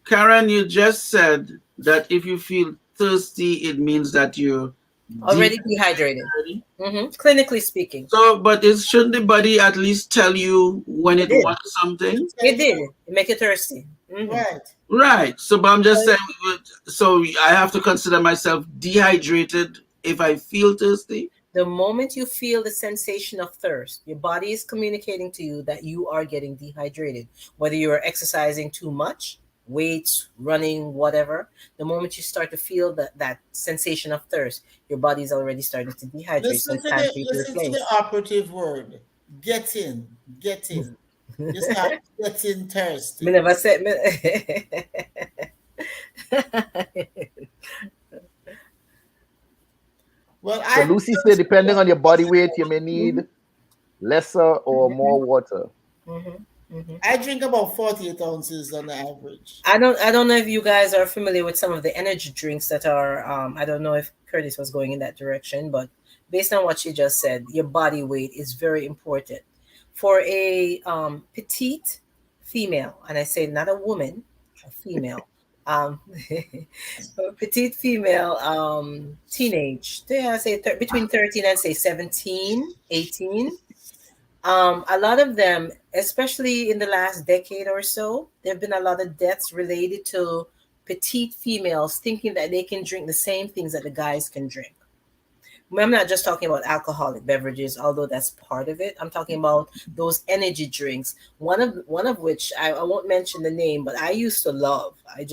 Karen, you just said that if you feel thirsty, it means that you're already dehydrated. Clinically speaking. So, but shouldn't the body at least tell you when it wants something? It did. It make you thirsty. Right. So, but I'm just saying, so I have to consider myself dehydrated if I feel thirsty? The moment you feel the sensation of thirst, your body is communicating to you that you are getting dehydrated. Whether you are exercising too much, weights, running, whatever, the moment you start to feel that sensation of thirst, your body is already starting to dehydrate. Listen to the operative word. Get in. You start getting thirsty. Me never said Well, so Lucy said, depending on your body weight, you may need lesser or more water. I drink about 48 ounces on the average. I don't know if you guys are familiar with some of the energy drinks that are. I don't know if Curtis was going in that direction, but based on what she just said, your body weight is very important for a petite female, and I say not a woman, a female. Petite female, teenage, I say between 13 and say 17, 18. A lot of them, especially in the last decade or so, there have been a lot of deaths related to petite females thinking that they can drink the same things that the guys can drink. I'm not just talking about alcoholic beverages, although that's part of it. I'm talking about those energy drinks. One of which I won't mention the name, but I used to love. I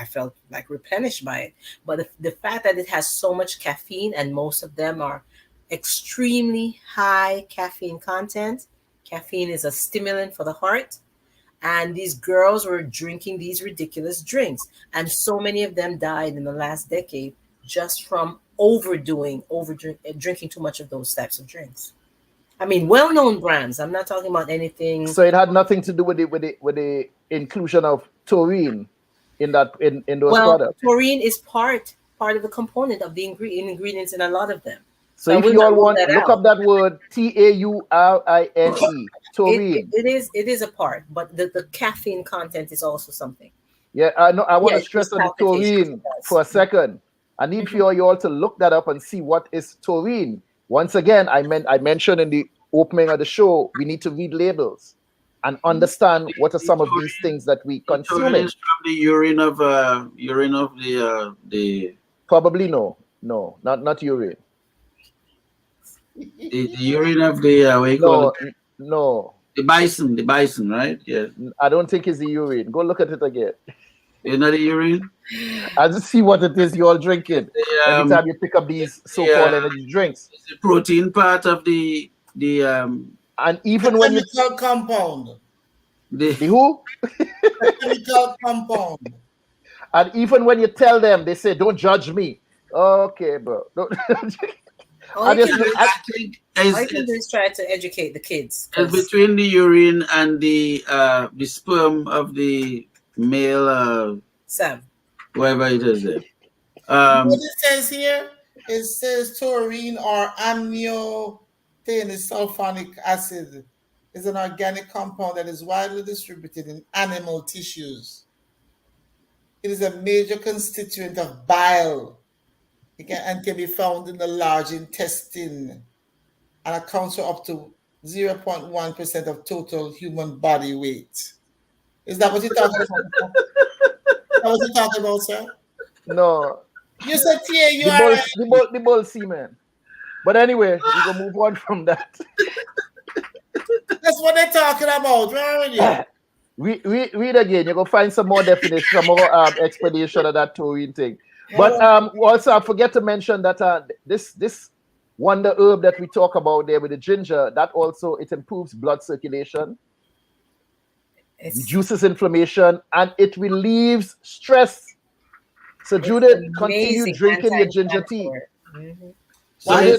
felt like replenished by it. But the fact that it has so much caffeine, and most of them are extremely high caffeine content. Caffeine is a stimulant for the heart. And these girls were drinking these ridiculous drinks. And so many of them died in the last decade just from drinking too much of those types of drinks. I mean, well-known brands. I'm not talking about anything. So it had nothing to do with the inclusion of taurine in those products. Taurine is part of the component of the ingredients in a lot of them. So if you all want, look up that word taurine. Taurine. It is a part, but the caffeine content is also something. Yeah, I know. I want to stress on the taurine for a second. I need for you all to look that up and see what is taurine. Once again, I mentioned in the opening of the show, we need to read labels and understand what are some of these things that we consume. Taurine is from the urine of the. Probably no, not urine. The urine of the what you call it? No. The bison, right? Yeah. I don't think it's the urine. Go look at it again. It's not the urine. I just see what it is you all drinking every time you pick up these so-called energy drinks. It's the protein part of the and even when you chemical compound. The who? Chemical compound. And even when you tell them, they say, "Don't judge me." Okay, bro. All you can do is try to educate the kids. It's between the urine and the sperm of the male Sam. Whatever it is there. What it says here, it says taurine or amniotic sulfonic acid is an organic compound that is widely distributed in animal tissues. It is a major constituent of bile and can be found in the large intestine and accounts for up to 0.1% of total human body weight. Is that what you're talking about? Is that what you're talking about, sir? No. You said the bull semen. But anyway, we can move on from that. That's what they're talking about. Where are you? Read again. You can find some more definition, some more explanation of that taurine thing. But also, I forget to mention that this wonder herb that we talk about there with the ginger, that also it improves blood circulation, reduces inflammation, and it relieves stress. So Judith, continue drinking your ginger tea. Mm-hmm. So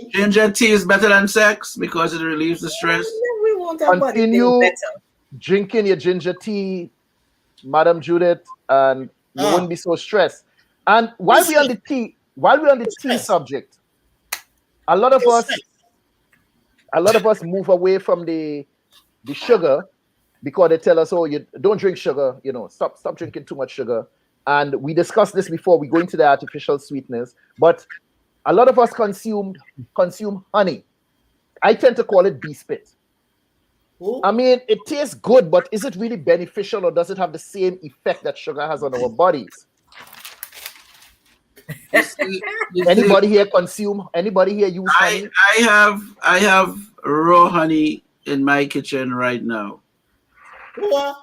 ginger tea is better than sex because it relieves the stress. We want our body to Continue better. drinking your ginger tea, Madam Judith, and you won't be so stressed. And while we're on the tea subject, a lot of us move away from the sugar because they tell us, oh, you don't drink sugar, stop drinking too much sugar. And we discussed this before we go into the artificial sweetness, but a lot of us consume honey. I tend to call it bee spit. Ooh. I mean, it tastes good, but is it really beneficial, or does it have the same effect that sugar has on our bodies? Anybody here use honey? I have raw honey in my kitchen right now.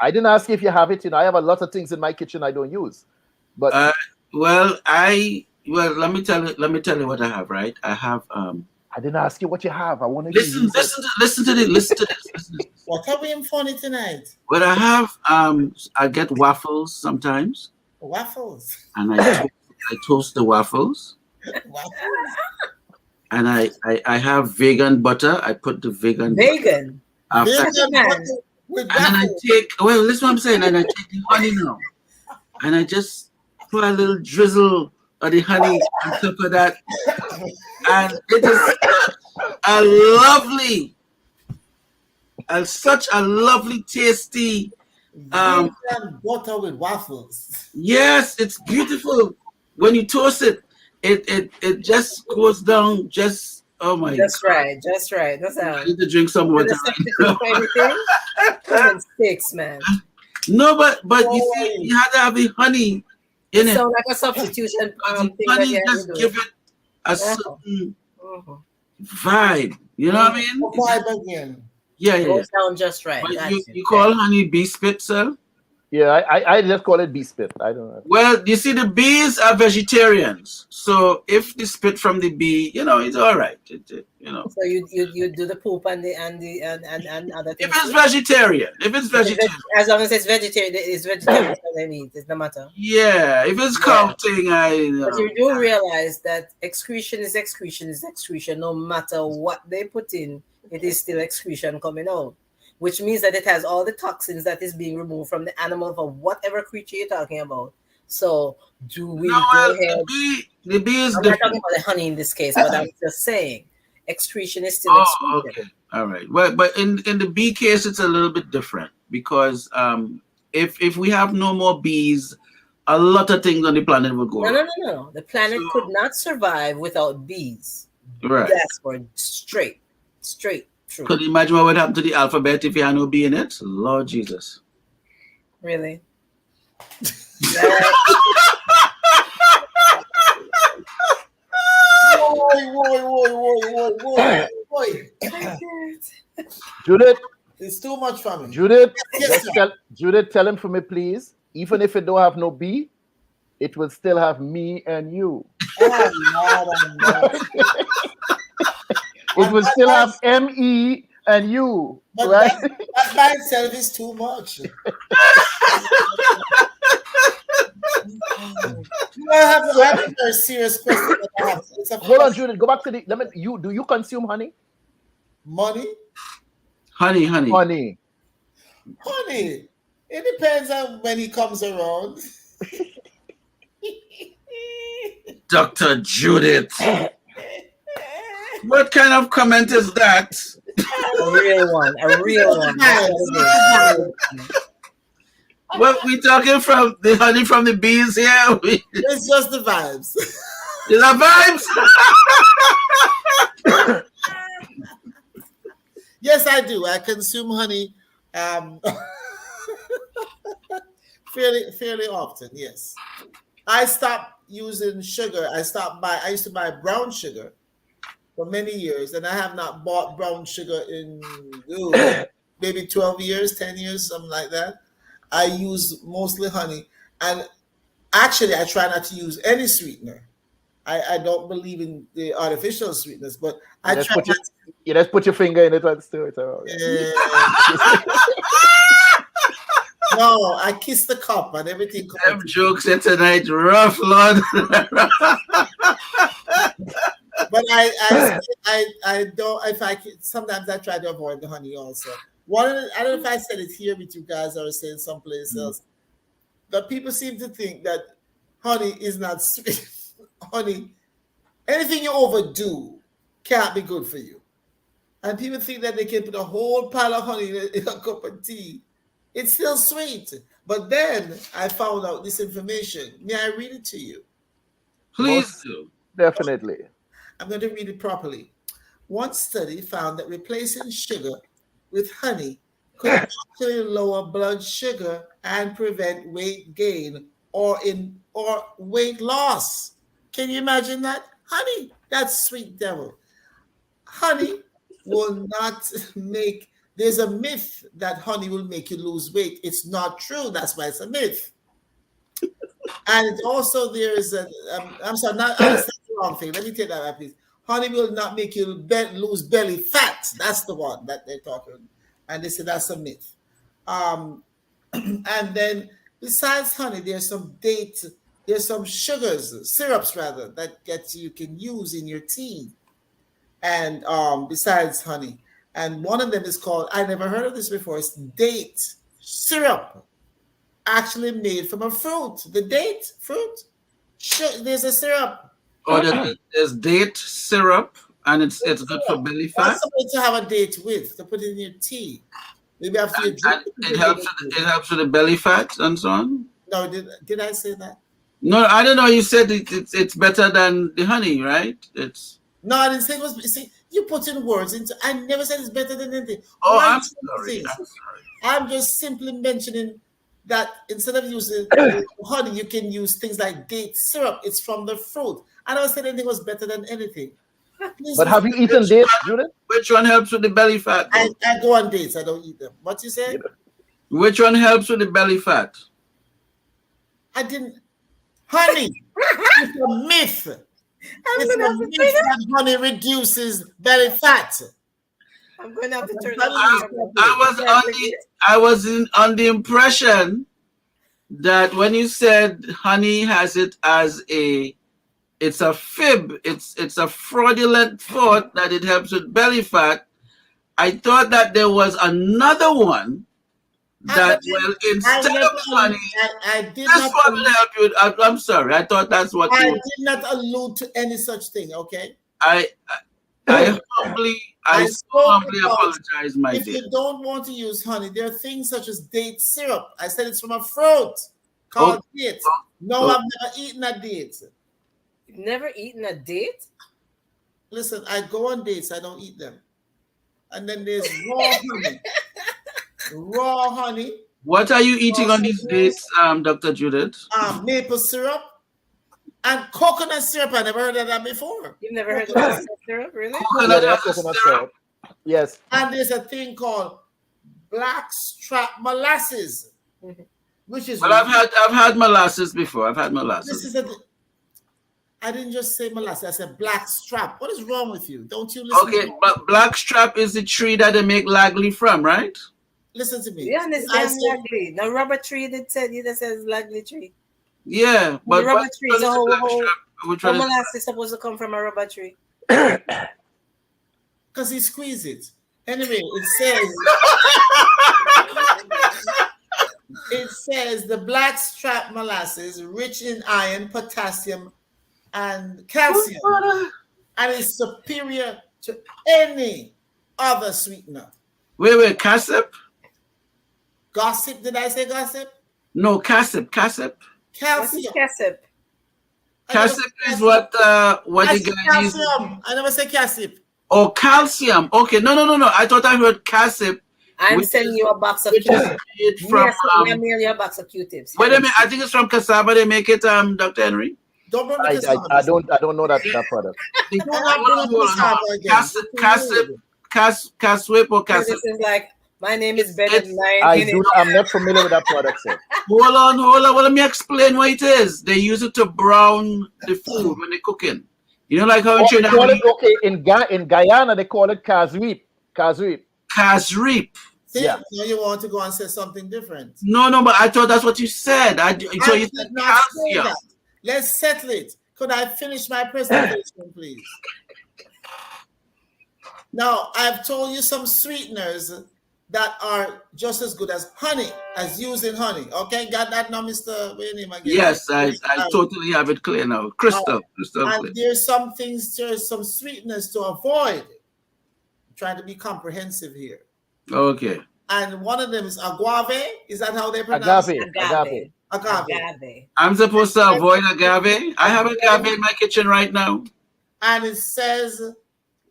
I didn't ask you if you have it. I have a lot of things in my kitchen I don't use. But let me tell you what I have. Right, I have. I didn't ask you what you have. I want to listen to this. What are we in funny tonight? What I have, I get waffles sometimes. Waffles. And I toast the waffles. Waffles. And I have vegan butter. I put the vegan butter with and then I take, listen what I'm saying, and I take the honey now. And I just put a little drizzle of the honey on top of that. And it is such a lovely, tasty vegan butter with waffles. Yes, it's beautiful. When you toast it, it just goes down just oh my just God. Just right. That's how I need to drink some water. Anything? Sticks, man. No, but you see, you had to have the honey in it. sounds like a substitution thing that Honey you have just to do. give it a certain vibe. You know what I mean? Vibe again. Yeah. Goes down just right. But you call honey bee spit, sir? Yeah, I just call it bee spit. I don't know. Well, you see, the bees are vegetarians, so if they spit from the bee, it's all right. You know. So you do the poop and other things. If it's vegetarian, as long as it's vegetarian, that's what I mean. It's no matter. Yeah, if it's counting, But you do realize that excretion is excretion. No matter what they put in, it is still excretion coming out. Which means that it has all the toxins that is being removed from the animal or whatever creature you're talking about. So do we go ahead? The bee is I'm not talking about the honey in this case, but I'm just saying excretion is still excretion. Okay. All right. Well, but in the bee case, it's a little bit different because if we have no more bees, a lot of things on the planet will go. No. The planet could not survive without bees. Right. That's for straight. True. Could you imagine what would happen to the alphabet if you had no B in it? Lord Jesus. Really? Boy. Judith. It's too much for me. Judith, Yes, Judith, tell him for me, please. Even if it don't have no B, it will still have me and you. It will still have M-E and you, but right? that by itself is too much. I have a very serious question. Hold on, Judith. Go back to do you consume honey? Money? Honey. Honey. It depends on when he comes around. Dr. Judith. What kind of comment is that? A real one. Well, we talking from the honey from the bees here? It's just the vibes. Is that vibes? Yes, I do. I consume honey fairly often, yes. I stopped using sugar. I used to buy brown sugar for many years, and I have not bought brown sugar in maybe 12 years, 10 years, something like that. I use mostly honey, and actually I try not to use any sweetener. I don't believe in the artificial sweetness, but I try you just put your finger in it and stir it around. No, I kiss the cup and everything. Them jokes tonight, rough, Lord. But I don't. Sometimes I try to avoid the honey also. I don't know if I said it here with you guys or saying someplace else. But people seem to think that honey is not sweet. Honey, anything you overdo can't be good for you. And people think that they can put a whole pile of honey in a cup of tea. It's still sweet. But then I found out this information. May I read it to you? Please do. Definitely. I'm going to read it properly. One study found that replacing sugar with honey could actually lower blood sugar and prevent weight gain or weight loss. Can you imagine that? Honey, that's sweet devil. Honey will not make, there's a myth that honey will make you lose weight. It's not true. That's why it's a myth. And also there's I'm sorry, that's the wrong thing. Let me take that back, please. Honey will not make you lose belly fat. That's the one that they're talking. And they say that's a myth. And then besides honey, there's some sugars, syrups rather, that you can use in your tea. And besides honey. And one of them is called, I never heard of this before, it's date syrup. Actually made from a fruit. The date fruit. There's a syrup. Oh, there's date syrup, and it's good for belly fat. That's something to have a date with, to put in your tea. Maybe after you drink it helps with the belly fat and so on. No, did I say that? No, I don't know. You said it's better than the honey, right? No, I didn't say it was. See, you put in words into. I never said it's better than anything. Oh, I'm sorry. I'm just simply mentioning that instead of using honey, you can use things like date syrup. It's from the fruit. I never said anything was better than anything. But have you eaten dates, Judith? Which one helps with the belly fat? I go on dates. I don't eat them. What you say? Which one helps with the belly fat? I didn't. Honey, it's a myth. It's a myth that honey reduces belly fat. I'm going to have to turn I was on the impression that when you said honey has it as it's a fib, it's a fraudulent thought that it helps with belly fat. I thought that there was another one that instead of honey, this one will help you. I'm sorry, I thought that's what I did not allude to any such thing. Okay. I humbly apologize, my dear. If you don't want to use honey, there are things such as date syrup. I said it's from a fruit called date. No, I've never eaten a date. You've never eaten a date? Listen, I go on dates. I don't eat them. And then there's raw honey. Raw honey. What are you eating on these dates, Dr. Judith? Maple syrup and coconut syrup. I never heard of that before. You've never heard of coconut syrup, really? Coconut syrup. Yes. And there's a thing called blackstrap molasses, which is. Well, I've had molasses before. I've had molasses. This is I didn't just say molasses. I said blackstrap. What is wrong with you? Don't you listen? Okay, but blackstrap is the tree that they make lagly from, right? Listen to me. Yeah, and it's lagly. The rubber tree that said you that says lagly tree. Yeah, but the rubber tree, the whole molasses is supposed to come from a rubber tree. Because he squeezed it. Anyway, it says the blackstrap molasses rich in iron, potassium, and calcium, and is superior to any other sweetener. Wait, cassip? Gossip? Did I say gossip? No, cassip. Calcium. What is cassip? Cassip is what the guy uses. Calcium. I never say cassip. Oh, calcium. Okay, no. I thought I heard cassip. I'm sending you a box of Q-tips. From, I'm mailing you a box of Q-tips. Wait a minute, I think it's from cassava. They make it, Dr. Henry. Don't I don't know that product. Cassip or cassip. This is like, my name is Bennett. I'm not familiar with that product, sir. Hold on. Well, let me explain what it is. They use it to brown the food when they're cooking. You know, like how in Guyana they call it casreep. Casreep. See, yeah. So you want to go and say something different? No, but I thought that's what you said. So you said calcium. Let's settle it. Could I finish my presentation, please? Now, I've told you some sweeteners that are just as good as honey, as using honey. Okay, got that now, Mr. What's your name again? Yes, I totally have it clear now. Crystal and there's some things, there's some sweeteners to avoid. I'm trying to be comprehensive here. Okay. And one of them is agave. Is that how they pronounce it? Agave. I'm supposed to avoid agave. I have agave in my kitchen right now. And it says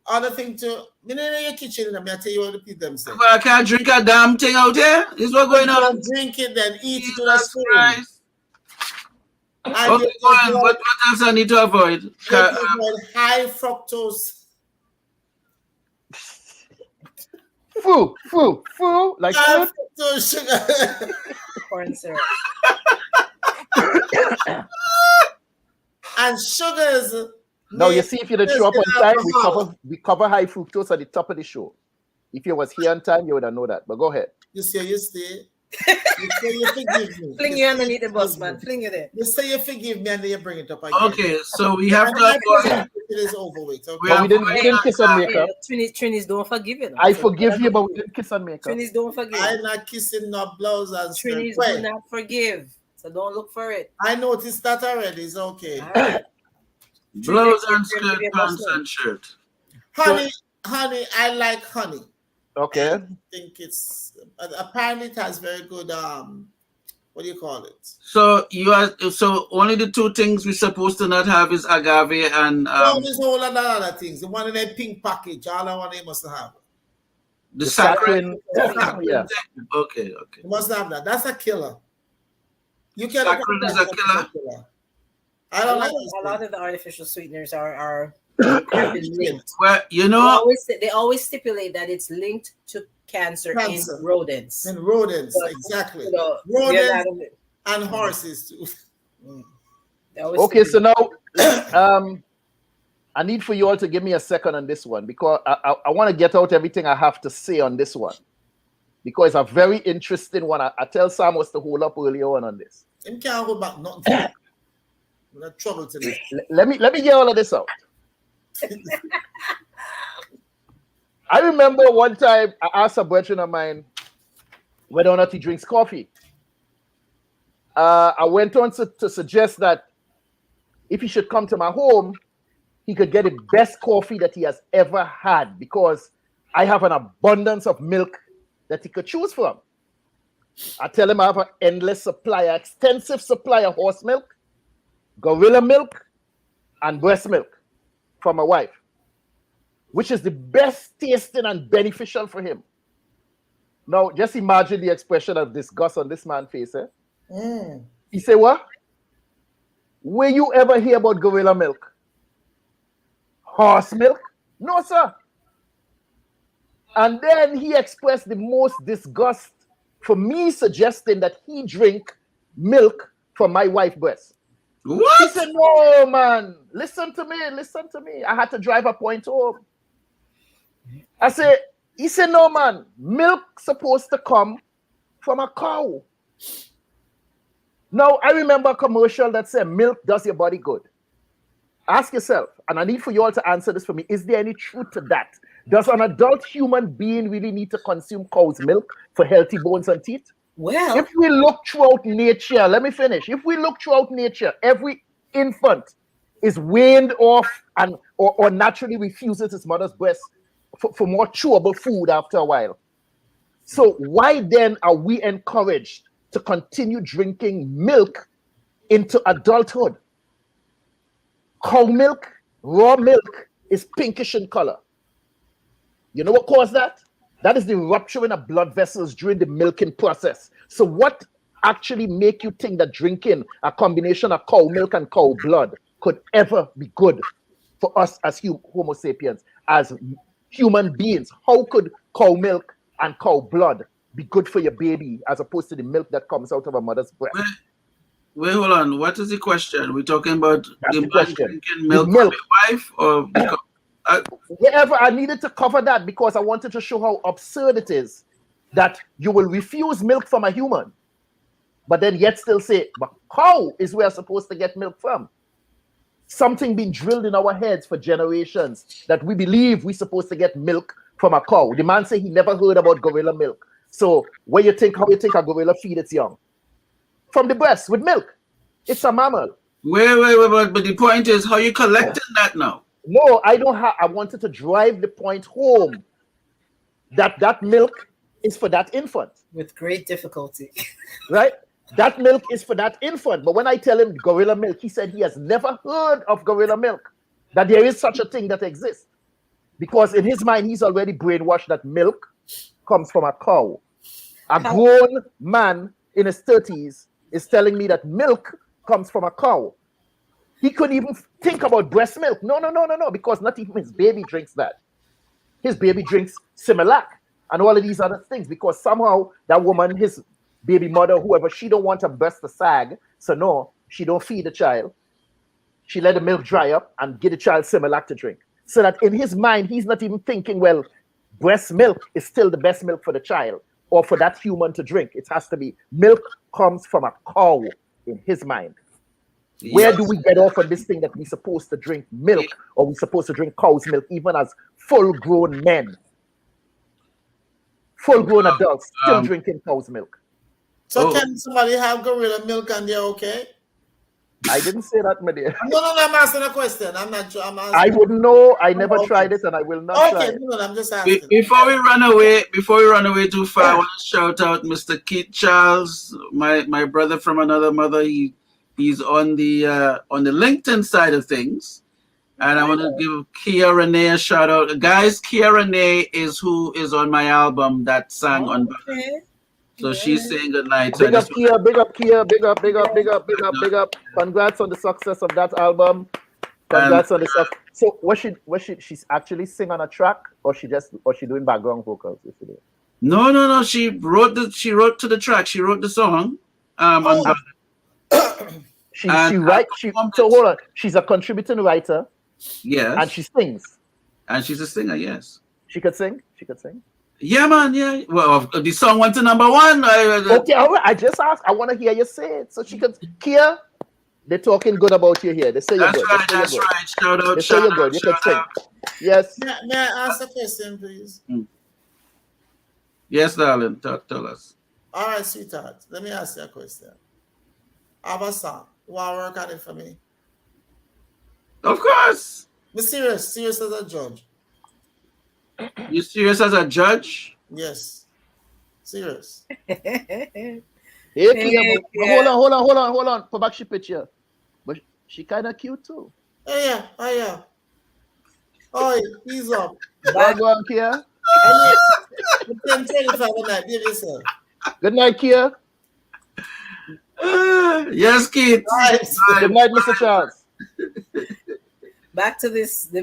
other thing to in your kitchen. Let me tell you what the people them say. But I can't drink a damn thing out there. This is what going on. Drink it, then eat it with a spoon. Okay, what else I need to avoid? High fructose. Foo, like high fructose sugar. Corn syrup. And sugars. Now you see, if you didn't show up on time, we cover high fructose at the top of the show. If you was here on time, you would have known that. But go ahead. You say you forgive me. Fling you underneath the bus, man. Fling you there. You say you forgive me and then you bring it up again. Okay, so we have to avoid. It is over with. Okay. But we didn't kiss and make up. Trinis don't forgive you. I forgive you, but we didn't kiss and make up. Trinis don't forgive. I'm not kissing no blows and Trinis do not forgive. So don't look for it. I noticed that already. It's okay. Blows and skirt, pants and shirt. Honey, I like honey. Okay. I think it's apparently it has very good what do you call it? So only the two things we're supposed to not have is agave and no, there's all other things. The one in a pink package, all I want they must have. The saccharine. Yeah. Okay. You must have that. That's a killer. You cannot Saccharin put is that a killer. killer. I don't like a lot of the artificial sweeteners are have been linked. Well, you know, They always stipulate that it's linked to cancer. In rodents. In rodents, But, exactly. you know, Rodents and horses too. Okay, so now I need for you all to give me a second on this one because I want to get out everything I have to say on this one because it's a very interesting one. I tell Sam was to hold up earlier on this. Him can't hold back nothing. We're not trouble today. Let me get all of this out. I remember one time I asked a brethren of mine whether or not he drinks coffee. I went on to suggest that if he should come to my home, he could get the best coffee that he has ever had because I have an abundance of milk that he could choose from. I tell him I have an endless supply, an extensive supply of horse milk, gorilla milk, and breast milk from my wife, which is the best tasting and beneficial for him. Now, just imagine the expression of disgust on this man's face. He said, what? Will you ever hear about gorilla milk? Horse milk? No, sir. And then he expressed the most disgust for me suggesting that he drink milk from my wife's breast. What? He said, no, man. Listen to me. I had to drive a point home. He said, no, man. Milk supposed to come from a cow. Now, I remember a commercial that said milk does your body good. Ask yourself, and I need for you all to answer this for me, is there any truth to that? Does an adult human being really need to consume cow's milk for healthy bones and teeth? Well, if we look throughout nature, let me finish. If we look throughout nature, every infant is weaned off or naturally refuses its mother's breast for more chewable food after a while. So why then are we encouraged to continue drinking milk into adulthood? Cow milk, raw milk, is pinkish in color. You know what caused that? That is the rupturing of blood vessels during the milking process. So what actually make you think that drinking a combination of cow milk and cow blood could ever be good for us as Homo sapiens, as human beings? How could cow milk and cow blood be good for your baby as opposed to the milk that comes out of a mother's breast? Wait, hold on. What is the question? We're talking about the man drinking milk from milk. your wife, or wherever I needed to cover that because I wanted to show how absurd it is that you will refuse milk from a human, but then yet still say, but cow is where I'm supposed to get milk from. Something been drilled in our heads for generations that we believe we're supposed to get milk from a cow. The man say he never heard about gorilla milk. So how you think a gorilla feed its young? From the breast with milk. It's a mammal. Wait, but the point is, how you collecting that now? No, I don't have. I wanted to drive the point home that milk is for that infant. With great difficulty. Right? That milk is for that infant. But when I tell him gorilla milk, he said he has never heard of gorilla milk, that there is such a thing that exists. Because in his mind, he's already brainwashed that milk comes from a cow. A grown man in his 30s is telling me that milk comes from a cow. He couldn't even think about breast milk. No, because not even his baby drinks that. His baby drinks Similac and all of these other things because somehow that woman, his baby mother, whoever, she don't want her breast to sag. So no, she don't feed the child. She let the milk dry up and give the child Similac to drink. So that in his mind, he's not even thinking, well, breast milk is still the best milk for the child or for that human to drink. It has to be milk comes from a cow in his mind. Yes. Where do we get off on this thing that we're supposed to drink milk or we're supposed to drink cow's milk even as full-grown men? Full-grown adults still drinking cow's milk. So can somebody have gorilla milk and they're okay? I didn't say that, my dear. No, I'm asking a question. I'm not sure. I wouldn't know. I never tried it and I will not try it. No, I'm just asking. Before we run away too far, I want to shout out Mr. Keith Charles, my brother from another mother. He's on the LinkedIn side of things. And I want to give Kia Renee a shout out. Guys, Kia Renee is who is on my album that sang on. So she's saying good night. Big up Kia, big up Kia, big up, big up, big up, big up, big up. Congrats on the success of that album. Congrats on the success. So she's actually sing on a track, or she doing background vocals? No. She wrote to the track. She wrote the song. So hold on. She's a contributing writer. Yes. And she sings. And she's a singer, yes. She could sing? She could sing? Yeah, man, yeah. Well, the song went to number 1. Okay, all right. I just asked. I want to hear you say it. So she could. Kia, they're talking good about you here. They say you're good. That's right. Shout out. They say you're good. You can sing. Yes. May I ask a question, please? Yes, darling. Tell us. All right, sweetheart. Let me ask you a question. I have a song. You want to work on it for me? Of course. I'm serious as a judge. You serious as a judge? Yes. Serious. Hey, Kia, hold on. Put back she picture. But she kind of cute too. Oh yeah. Oh, he's up. Go on, Kia. 10:25 at night. Give yourself. Good night, Kia. Yes, Keith. Nice. Good night, Mr. Charles. Back to the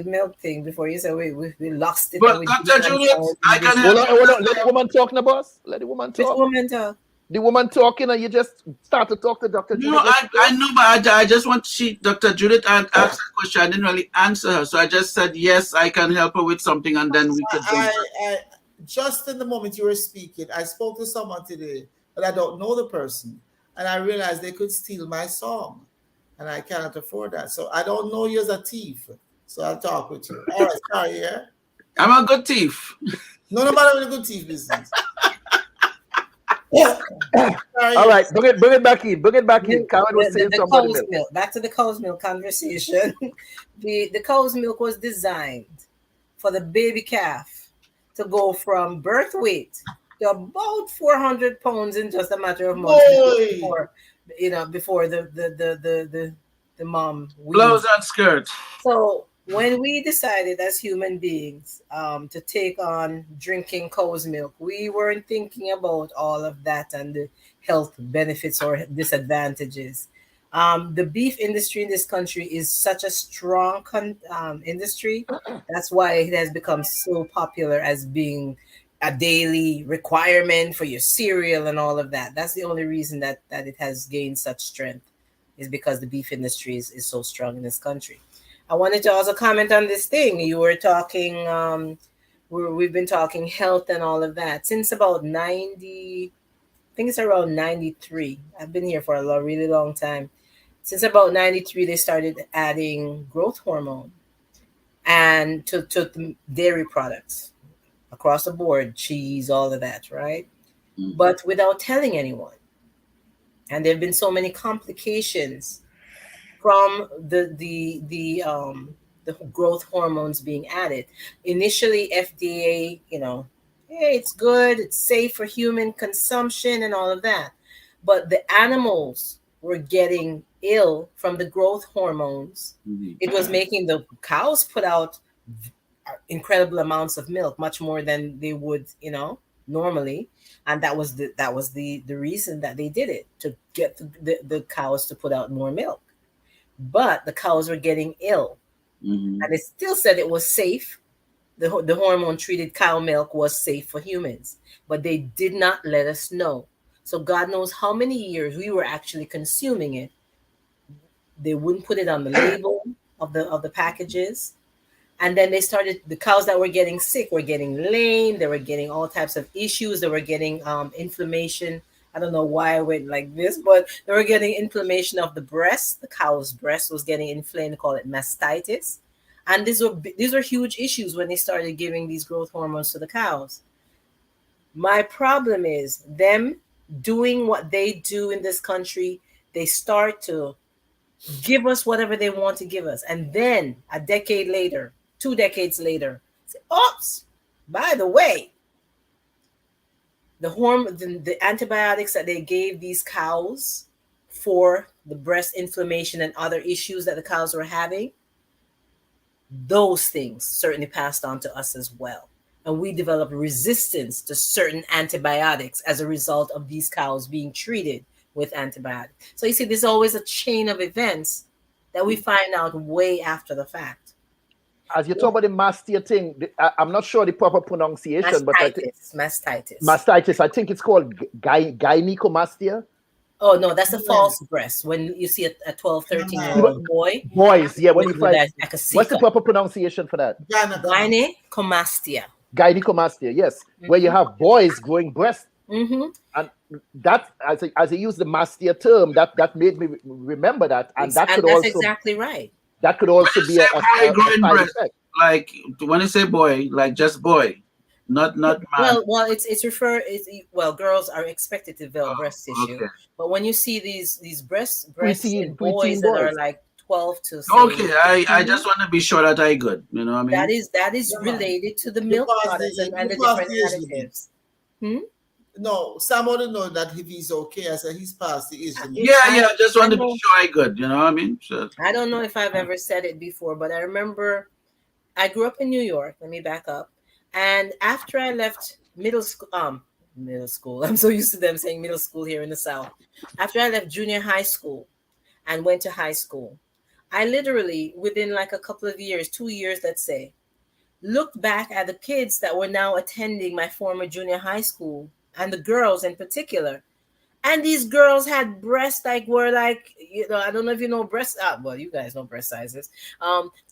milk thing before you say we lost it. But Dr. Judith, I can hold on. Let the woman talk, the boss. Let the woman talk. Which woman talk? The woman talking, and you just start to talk to Dr. Judith. No, I know, but I just want Dr. Judith asked a question. I didn't really answer her, so I just said yes, I can help her with something, and then we could. I just in the moment you were speaking, I spoke to someone today, but I don't know the person, and I realized they could steal my song, and I cannot afford that. So I don't know you as a thief. So I'll talk with you. All right, sorry, yeah. I'm a good thief. No, nobody with a good thief business. All right, bring it back in. Karin was saying something. Milk. Back to the cow's milk conversation. the cow's milk was designed for the baby calf to go from birth weight to about 400 pounds in just a matter of months before the mom blows and skirt. So when we decided as human beings to take on drinking cow's milk, we weren't thinking about all of that and the health benefits or disadvantages. The beef industry in this country is such a strong industry. That's why it has become so popular as being a daily requirement for your cereal and all of that. That's the only reason that it has gained such strength, is because the beef industry is so strong in this country. I wanted to also comment on this thing. You were talking, we've been talking health and all of that since about 90, I think it's around 93. I've been here for a really long time. Since about 93, they started adding growth hormone and to dairy products across the board, cheese, all of that, right? Mm-hmm. But without telling anyone. And there have been so many complications from the growth hormones being added. Initially, FDA, hey, it's good, it's safe for human consumption and all of that. But the animals were getting ill from the growth hormones. Mm-hmm. It was making the cows put out incredible amounts of milk, much more than they would, normally. And that was the reason that they did it, to get the cows to put out more milk. But the cows were getting ill. Mm-hmm. And they still said it was safe. The hormone treated cow milk was safe for humans, but they did not let us know. So God knows how many years we were actually consuming it. They wouldn't put it on the label of the packages. And then the cows that were getting sick were getting lame. They were getting all types of issues. They were getting inflammation. I don't know why I went like this, but they were getting inflammation of the breast. The cow's breast was getting inflamed. They call it mastitis. And these were huge issues when they started giving these growth hormones to the cows. My problem is them doing what they do in this country. They start to give us whatever they want to give us. And then a decade later, 2 decades later, say, oops, by the way, the antibiotics that they gave these cows for the breast inflammation and other issues that the cows were having, those things certainly passed on to us as well. and we develop resistance to certain antibiotics as a result of these cows being treated with antibiotics. So you see, there's always a chain of events that we find out way after the fact. As you talk about the mastia thing, I'm not sure the proper pronunciation, but I think mastitis. I think it's called gynecomastia. Oh no, that's a false breast. When you see a 12, 13-year-old boy, boys, yeah, when you find what's the Cica. proper pronunciation for that? Gynecomastia. Gynecomastia, yes, where you have boys growing breasts, Mm-hmm. and that as I use the mastia term, that made me remember that, and that could that's also exactly right. that could also be a boy growing side breast, effect. like when you say boy, like just boy, not man. Well, well, girls are expected to develop breast tissue, okay. but when you see these breasts Preteen- in boys preteen that are boys. like 12 to say, Okay, I just want to be sure that I good. You know what I mean? that is related to the milk products and the different additives. No, Sam want to know that if he's okay. I said he's past the age limit. Yeah. Just want to be sure I good. You know what I mean? Sure. I don't know if I've ever said it before, but I remember I grew up in New York. Let me back up. And after I left middle school, I'm so used to them saying middle school here in the South. After I left junior high school and went to high school, I literally, within like a couple of years, 2 years, let's say, looked back at the kids that were now attending my former junior high school, and the girls in particular. And these girls had breasts I don't know if you know breast, well, you guys know breast sizes.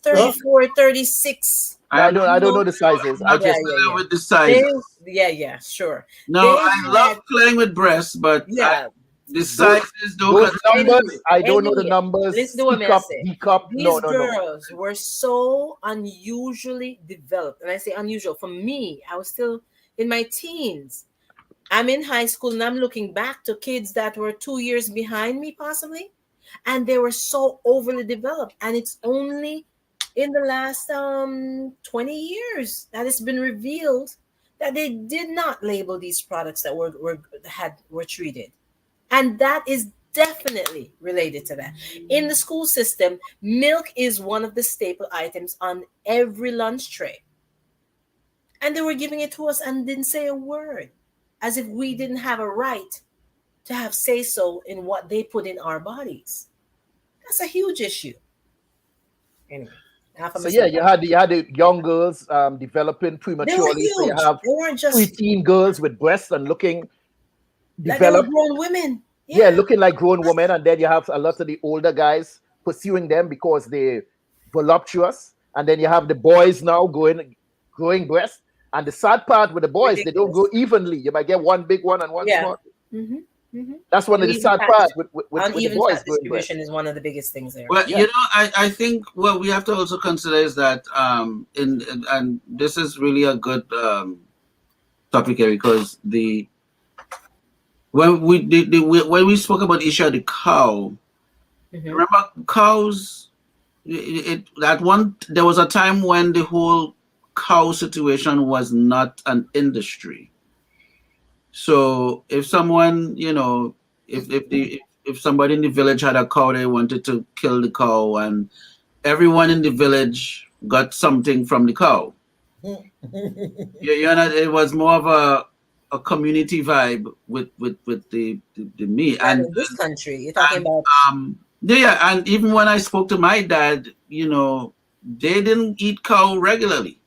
34, 36. I don't know the sizes. I just with the sizes. Yeah, sure. No, I love playing with breasts, but the sizes don't. Those numbers, I don't know the numbers. Listen to what C-cup, I say. D-cup, These no. girls were so unusually developed. And I say unusual. For me, I was still in my teens. I'm in high school and I'm looking back to kids that were 2 years behind me, possibly. And they were so overly developed. And it's only in the last 20 years that it's been revealed that they did not label these products that were treated. And that is definitely related to that. In the school system, milk is one of the staple items on every lunch tray. And they were giving it to us and didn't say a word, as if we didn't have a right to have say-so in what they put in our bodies. That's a huge issue. Anyway. So yeah, you had the young girls developing prematurely. So you have they weren't just preteen girls with breasts and looking like they were developed. grown women. Yeah, looking like grown women, and then you have a lot of the older guys pursuing them because they're voluptuous, and then you have the boys now growing breasts. And the sad part with the boys, they don't grow evenly. You might get one big one and one small. That's one of the sad parts with the boys. Distribution is one of the biggest things there. Well, you know, I think what we have to also consider is that, and this is really a good topic here, because when we spoke about the issue of the cow, remember cows? There was a time when the whole cow situation was not an industry. So if someone, you know, if somebody in the village had a cow, they wanted to kill the cow, and everyone in the village got something from the cow. You know, it was more of a community vibe with the meat. And in this country, you're talking about. Yeah, and even when I spoke to my dad, you know, they didn't eat cow regularly.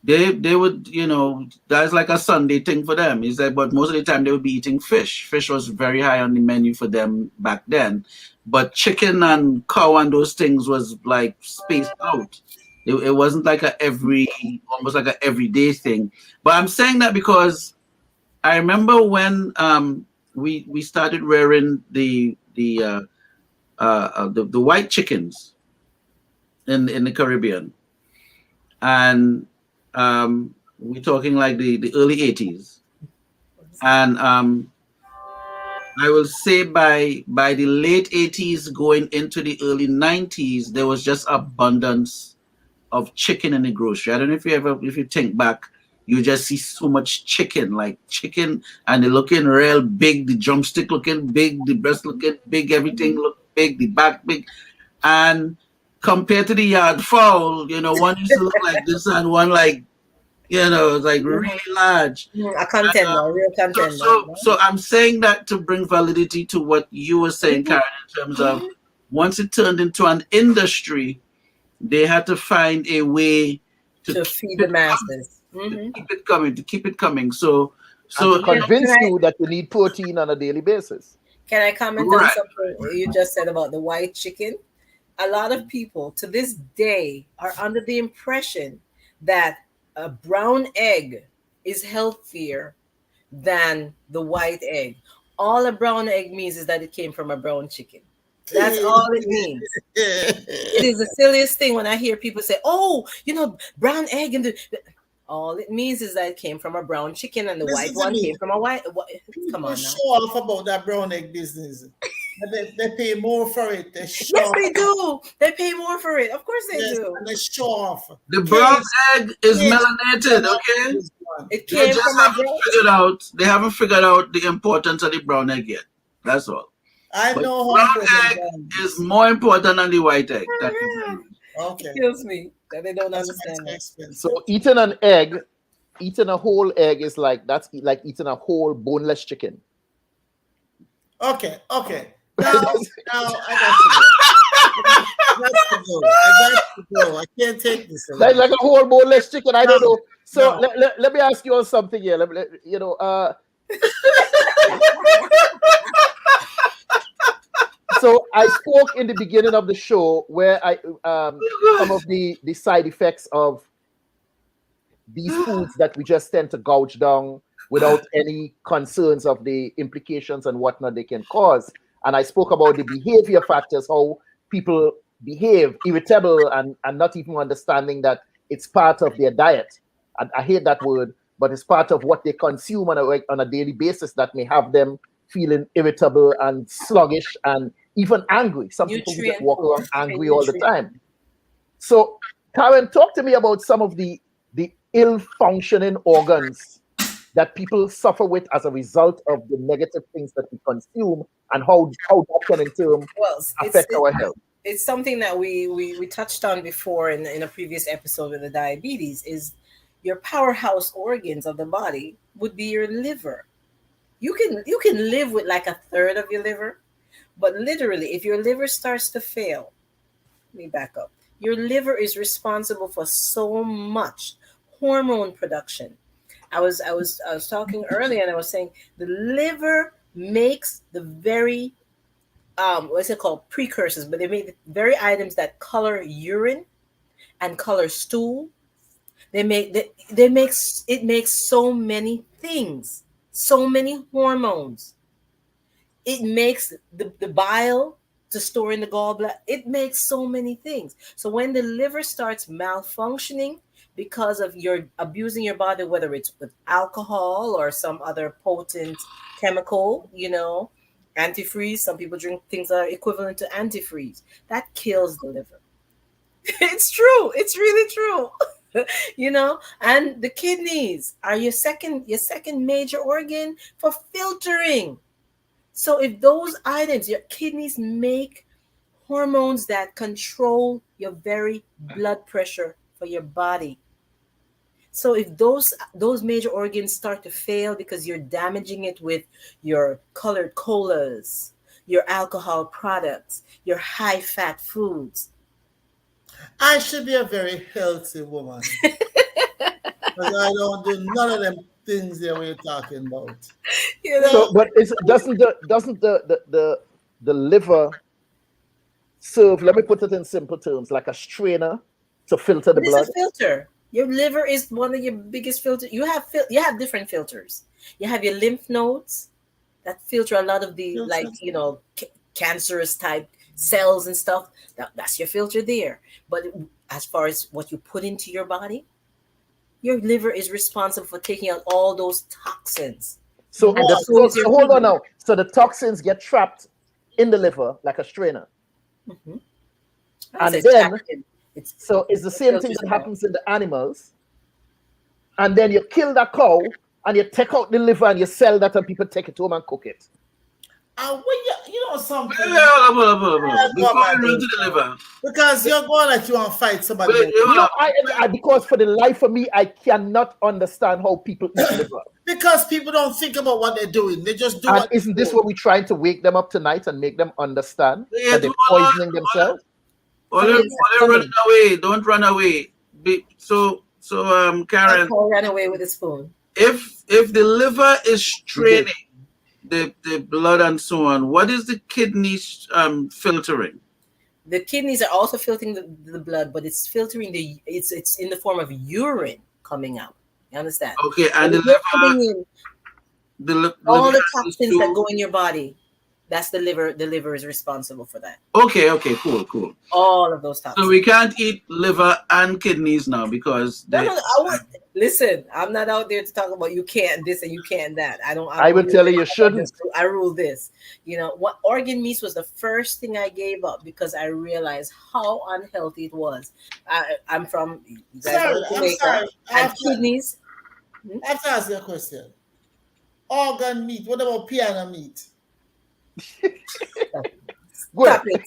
They would, you know, that's like a Sunday thing for them. He said, but most of the time they would be eating fish. Fish was very high on the menu for them back then. But chicken and cow and those things was like spaced out. It wasn't like almost like an everyday thing. But I'm saying that because I remember when we started rearing the white chickens in the Caribbean, and we're talking like the early 80s, and I will say by the late 80s going into the early 90s, there was just abundance of chicken in the grocery. I don't know if you think back, you just see so much chicken, and they're looking real big, the drumstick looking big, the breast looking big, everything look big, the back big. And compared to the yard fowl, you know, one used to look like this and one like You know, like really large. A contender, a real contender. So I'm saying that to bring validity to what you were saying, Karen, in terms of once it turned into an industry, they had to find a way to feed the masses. To keep it coming. So and to convince you that you need protein on a daily basis. Can I comment on something you just said about the white chicken? A lot of people to this day are under the impression that a brown egg is healthier than the white egg. All a brown egg means is that it came from a brown chicken. That's all it means. It is the silliest thing when I hear people say, "Oh, you know, brown egg," and all it means is that it came from a brown chicken, and the white one came from a white. Come on now. Show off about that brown egg business. They pay more for it. Yes, they do. They pay more for it. Of course they do. And they show off. The brown egg is melanated, okay? It came from a brown. They haven't figured out the importance of the brown egg yet. That's all. I know how brown egg is more important than the white egg. Okay. It kills me that they don't understand that. So eating an egg, eating a whole egg is like eating a whole boneless chicken. Okay. Now I got to go. I can't take this. Like a whole boneless chicken. I don't know. So let me ask you all something here. So I spoke in the beginning of the show where some of the side effects of these foods that we just tend to gouge down without any concerns of the implications and whatnot they can cause. And I spoke about the behavior factors, how people behave irritable and not even understanding that it's part of their diet. I hate that word, but it's part of what they consume on a daily basis that may have them feeling irritable and sluggish and even angry. Some people just walk around angry all the time. So, Karin, talk to me about some of the ill-functioning organs that people suffer with as a result of the negative things that we consume and how that can in turn affect our health. It's something that we touched on before in a previous episode with the diabetes. Is your powerhouse organs of the body would be your liver. You can live with like a third of your liver, but literally if your liver starts to fail, let me back up. Your liver is responsible for so much hormone production. I was talking earlier and I was saying the liver makes the very what's it called, precursors, but they make the very items that color urine and color stool. It makes so many things, so many hormones. It makes the bile to store in the gallbladder. It makes so many things. So when the liver starts malfunctioning because of your abusing your body, whether it's with alcohol or some other potent chemical, antifreeze. Some people drink things that are equivalent to antifreeze. That kills the liver. It's true. It's really true. And the kidneys are your second major organ for filtering. So if those items, your kidneys make hormones that control your very blood pressure for your body. So if those major organs start to fail because you're damaging it with your colored colas, your alcohol products, your high-fat foods. I should be a very healthy woman. Because I don't do none of them things that we're talking about. So, but doesn't the liver serve, let me put it in simple terms, like a strainer to filter the blood? It's a filter. Your liver is one of your biggest filters. You have different filters. You have your lymph nodes that filter a lot of the cancerous type cells and stuff. That's your filter there. But as far as what you put into your body, your liver is responsible for taking out all those toxins. So hold on now. So the toxins get trapped in the liver like a strainer. Mm-hmm. And then it's the same thing that happens in the animals. And then you kill that cow and you take out the liver and you sell that and people take it home and cook it. Well, you know something. Before I run to the liver. Because you're going like you want to fight somebody. Because for the life of me, I cannot understand how people eat liver. Because people don't think about what they're doing. They just do and isn't this what we're trying to wake them up tonight and make them understand that they're poisoning themselves? Run away. Don't run away. Karin. Run away with a spoon. If the liver is straining the blood and so on, what is the kidneys filtering? The kidneys are also filtering the blood, but it's filtering it's in the form of urine coming out. You understand? Okay, and the liver, all the toxins that go in your body, that's the liver. The liver is responsible for that. Okay, cool. All of those toxins. So we can't eat liver and kidneys now because listen, I'm not out there to talk about you can't this and you can't that. I would tell you shouldn't. I rule this. You know what? Organ meats was the first thing I gave up because I realized how unhealthy it was. I'm from Jamaica, and kidneys. I have to ask you a question. Organ meat. What about piano meat? Stop it.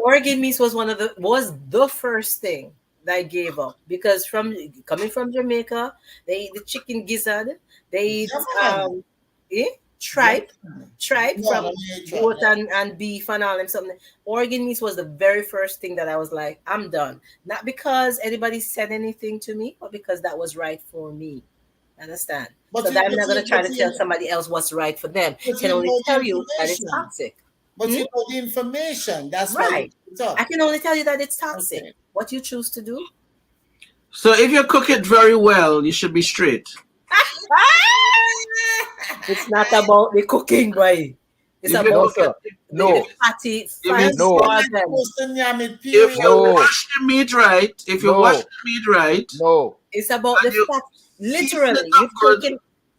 Organ meat was the first thing that I gave up because coming from Jamaica, they eat the chicken gizzard, they eat tripe from goat and beef and all and something. Organ meat was the very first thing that I was like, I'm done. Not because anybody said anything to me, but because that was right for me. Understand? So that I'm not going to try to tell somebody else what's right for them. I can only tell you that it's toxic. But you know the information. That's right. I can only tell you that it's toxic. Okay. What you choose to do. So if you cook it very well, you should be straight. It's not about the cooking, boy. It's about the fatty. If you wash the meat right, it's about the fat. Literally,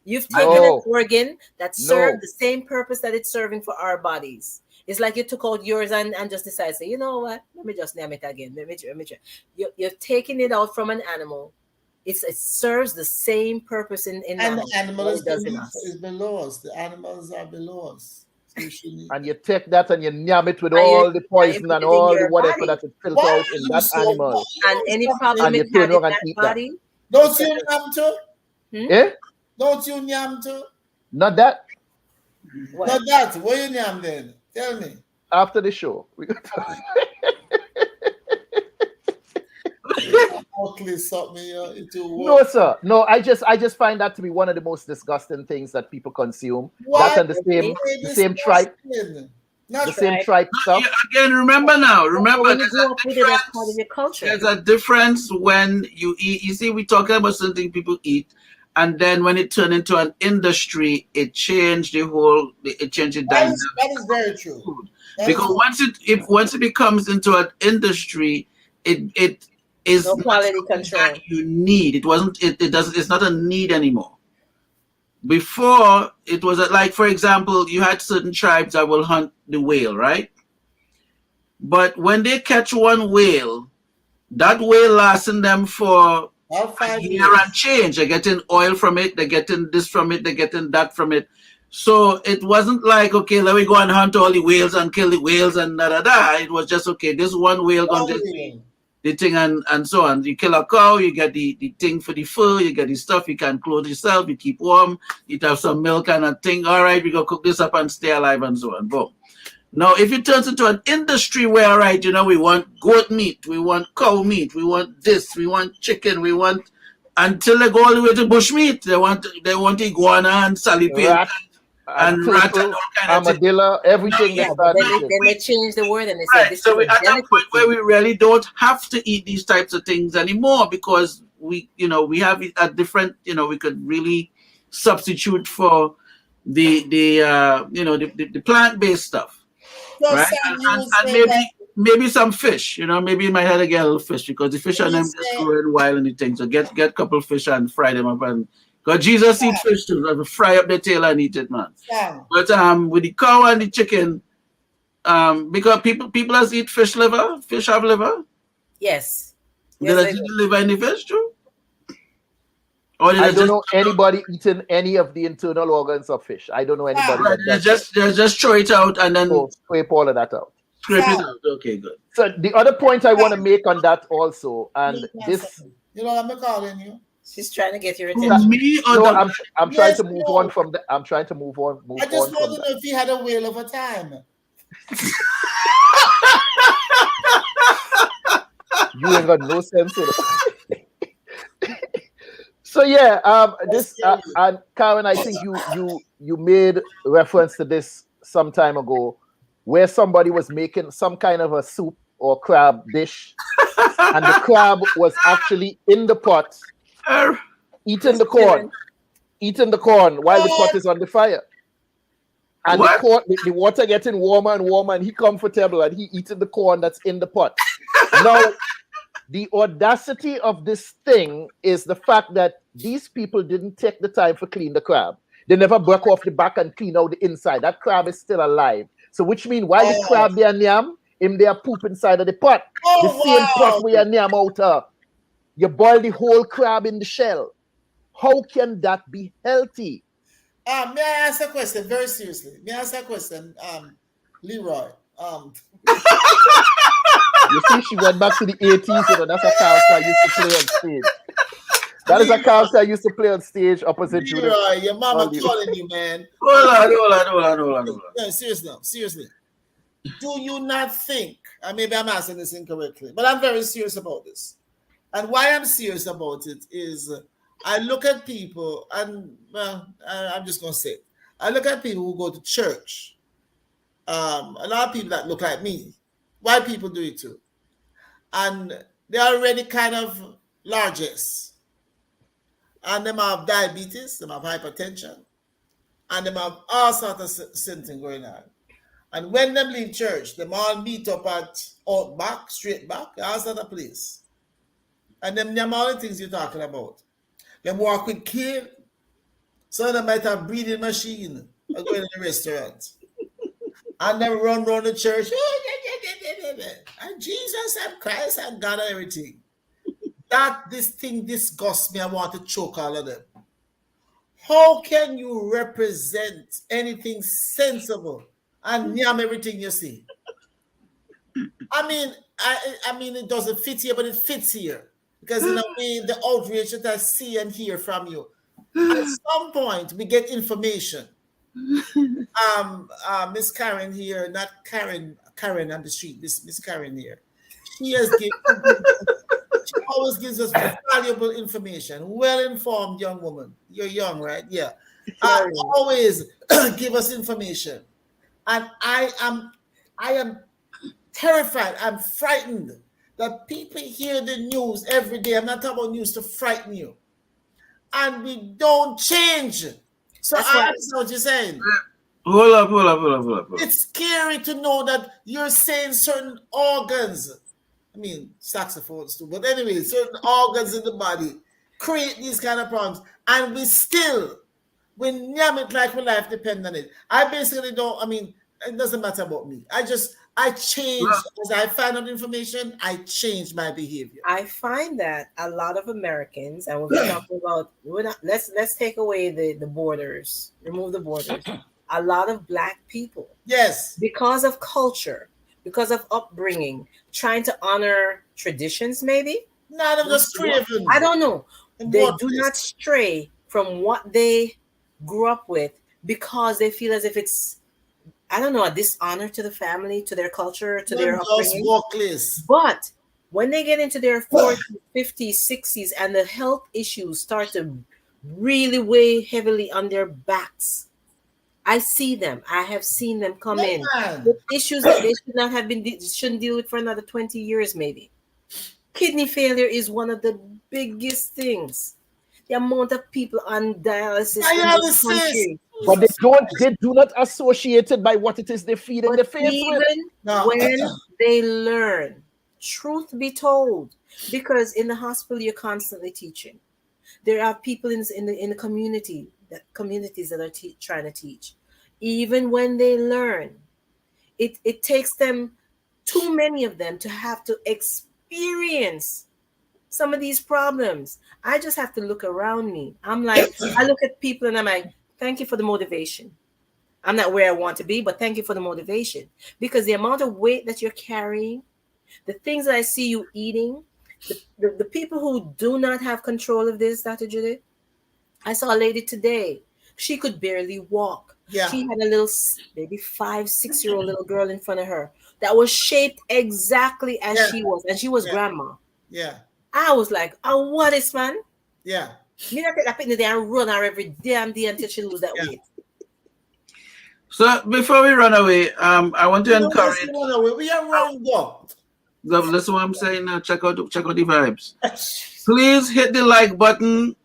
you've taken an organ that served the same purpose that it's serving for our bodies. It's like you took out yours and just decided, say, you know what? Let me just name it again. Let me try. You're taking it out from an animal. It serves the same purpose in and the animal is below us. The animals are below us. And you take that and you yam it with all the poison and all the whatever that it fills out in that animal. And any problem it had in that body. Don't you yam too? Eh? Don't you yam too? Not that. Not that. What you yam then? Tell me. After the show. No, sir. No, I just find that to be one of the most disgusting things that people consume. That and the same tripe. Same tripe stuff. Again, remember there's a difference when you eat. You see, we're talking about something people eat, and then when it turned into an industry, it changed the dynamic. That is very true. Because once it becomes into an industry, it is no quality control that you need. It's not a need anymore. Before it was like, for example, you had certain tribes that will hunt the whale, right? But when they catch one whale, that whale lasting them for a year and change. They're getting oil from it, they're getting this from it, they're getting that from it. So it wasn't like, okay, let me go and hunt all the whales and kill the whales and da. It was just, okay, this one whale gonna do the thing and so on. You kill a cow, you get the thing for the fur, you get the stuff, you can clothe yourself, you keep warm, you have some milk and a thing. All right, we go cook this up and stay alive and so on. Boom. Now, if it turns into an industry where, right, we want goat meat, we want cow meat, we want this, we want chicken, we want, until they go all the way to bush meat, they want iguana and salipin and rat and all kind of armadillo, everything. Then they change the word and they say this. So we're at that point where we really don't have to eat these types of things anymore because we have a different, we could really substitute for the plant-based stuff, right? And maybe some fish, maybe you might have to get a little fish because the fish are them just growing wild and the things. So get a couple fish and fry them up and. Because Jesus eat fish too, so fry up the tail and eat it, man. Yeah. But with the cow and the chicken, because people has eat fish liver, fish have liver. Yes. Did I eat the liver in the fish too? Or I don't know anybody eating any of the internal organs of fish. I don't know anybody that does. Just throw it out and then scrape all of that out. Scrape it out. Okay, good. So the other point I want to make on that also, and this, you know, I'm calling you. She's trying to get your attention. Me or no, I'm trying to move on from the. I'm trying to move on. I just want to know if he had a whale of a time. You ain't got no sense of it. So yeah, this and Karin, I think you made reference to this some time ago, where somebody was making some kind of a soup or crab dish, and the crab was actually in the pot, eating the corn while the pot is on the fire. And the water getting warmer and warmer, and he comfortable, and he eating the corn that's in the pot. Now, the audacity of this thing is the fact that these people didn't take the time to clean the crab. They never broke off the back and clean out the inside. That crab is still alive. So which means while the crab they are nyam, him they are poop inside of the pot. The same pot where you nyam out of. You boil the whole crab in the shell. How can that be healthy? May I ask a question very seriously? May I ask a question, Leroy? You see, she went back to the 80s, you know, that's a character I used to play on stage. That is a character I used to play on stage opposite Judith. Leroy, your mama calling you, man. Hold on. No, seriously. Do you not think, and maybe I'm asking this incorrectly, but I'm very serious about this. And why I'm serious about it is I look at people, and I'm just going to say, I look at people who go to church. A lot of people that look like me. White people do it too. And they're already kind of largest. And they have diabetes, they have hypertension, and they have all sorts of symptoms going on. And when they leave church, they all meet up at Outback, Straight Back, all sorts of place. And them all the things you're talking about. They walk with cane. Some of them might have breathing machine or going to the restaurant. And then run around the church. And Jesus and Christ and God and everything. This thing disgusts me. I want to choke all of them. How can you represent anything sensible and yam everything you see? I mean, it doesn't fit here, but it fits here. Because in a way, the outrage that I see and hear from you, at some point, we get information. Miss Karin here, not Karin on the street, Miss Karin here. She always gives us valuable information. Well-informed young woman. You're young, right? Yeah. Always give us information. And I am terrified. I'm frightened that people hear the news every day. I'm not talking about news to frighten you. And we don't change. So I understand what you're saying. Hold up. It's scary to know that you're saying certain organs, I mean, saxophones too, but anyway, certain organs in the body create these kind of problems. And we nyam it like my life depends on it. I basically it doesn't matter about me. I change as I find out information. I change my behavior. I find that a lot of Americans, and we're talking about, let's take away the borders, remove the borders. A lot of Black people, yes, because of culture, because of upbringing, trying to honor traditions, maybe. None of the craven. I don't know. They do not stray from what they grew up with because they feel as if it's, I don't know, a dishonor to the family, to their culture, to their upbringing. But when they get into their 40s, 50s, 60s, and the health issues start to really weigh heavily on their backs, I see them. I have seen them come in with issues that they should not have shouldn't deal with for another 20 years, maybe. Kidney failure is one of the biggest things. The amount of people on dialysis in this country. But they do not associate it by what it is they feed in the face with. When they learn, truth be told, because in the hospital you're constantly teaching. There are people in the communities that are trying to teach. Even when they learn, it takes them, too many of them, to have to experience some of these problems. I just have to look around me. I'm like, I look at people and I'm like, thank you for the motivation. I'm not where I want to be, but thank you for the motivation. Because the amount of weight that you're carrying, the things that I see you eating, the people who do not have control of this, Dr. Judith, I saw a lady today. She could barely walk. Yeah. She had a little, maybe 5-6-year-old little girl in front of her that was shaped exactly as she was, and she was grandma. Yeah. I was like, oh, what is, man? Yeah. Me not take that picnic there and run her every damn day until she lose that weight. So before we run away, I want to encourage. We are wrong, though. Listen what I'm saying now. Check out the vibes. Please hit the like button.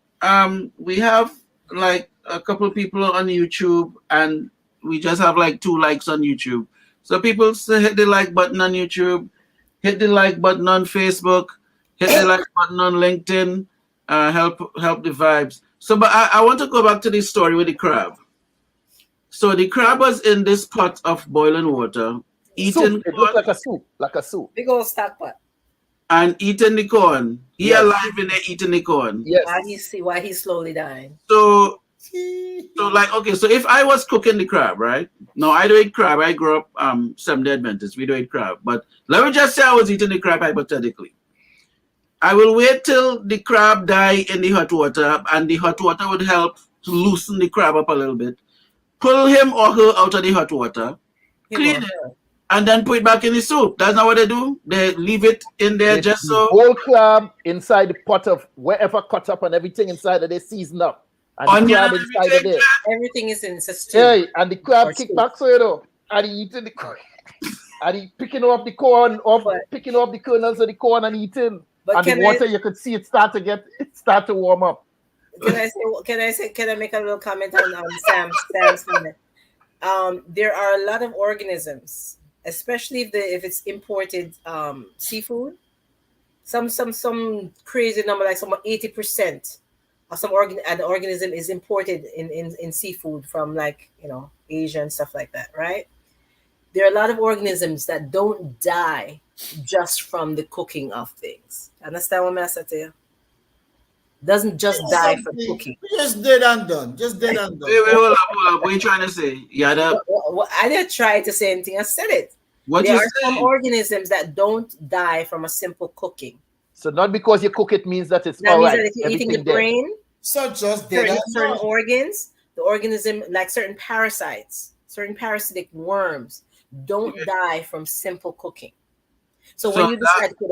We have like a couple of people on YouTube, and we just have like 2 likes on YouTube. So people say hit the like button on YouTube, hit the like button on Facebook, hit the like button on LinkedIn. Help the vibes. So, but I want to go back to this story with the crab. So the crab was in this pot of boiling water, eating. It looked like a soup. Big old stock pot. And eating the corn. He alive in there eating the corn. Yes. Why he's slowly dying. So like, okay, so if I was cooking the crab, right? No, I don't eat crab. I grew up Seventh-day Adventist. We don't eat crab. But let me just say I was eating the crab hypothetically. I will wait till the crab die in the hot water, and the hot water would help to loosen the crab up a little bit. Pull him or her out of the hot water, clean it, and then put it back in the soup. That's not what they do. They leave it in there just so. Whole crab inside the pot of wherever cut up and everything inside of they season up. And the crab inside of there. Everything is in stew. Yeah, and the crab kick back, so you know, and he eating the corn. And he picking up the corn, picking up the kernels of the corn and eating. But and the water, you could see it start to warm up. Can I make a little comment on Sam's comment? There are a lot of organisms, especially if it's imported seafood. Some crazy number, like some 80% of an organism is imported in seafood from, like, you know, Asia and stuff like that, right? There are a lot of organisms that don't die just from the cooking of things. Understand what I'm saying to you? Doesn't just die from cooking. Just dead and done. Just dead and done. Wait, hold up. What are you trying to say? I didn't try to say anything. I said it. There are some organisms that don't die from a simple cooking. So not because you cook it means that it's that all means right. that if you're eating the brain, so just dead certain organs, the organism, like certain parasites, certain parasitic worms, don't die from simple cooking. So when you decide to put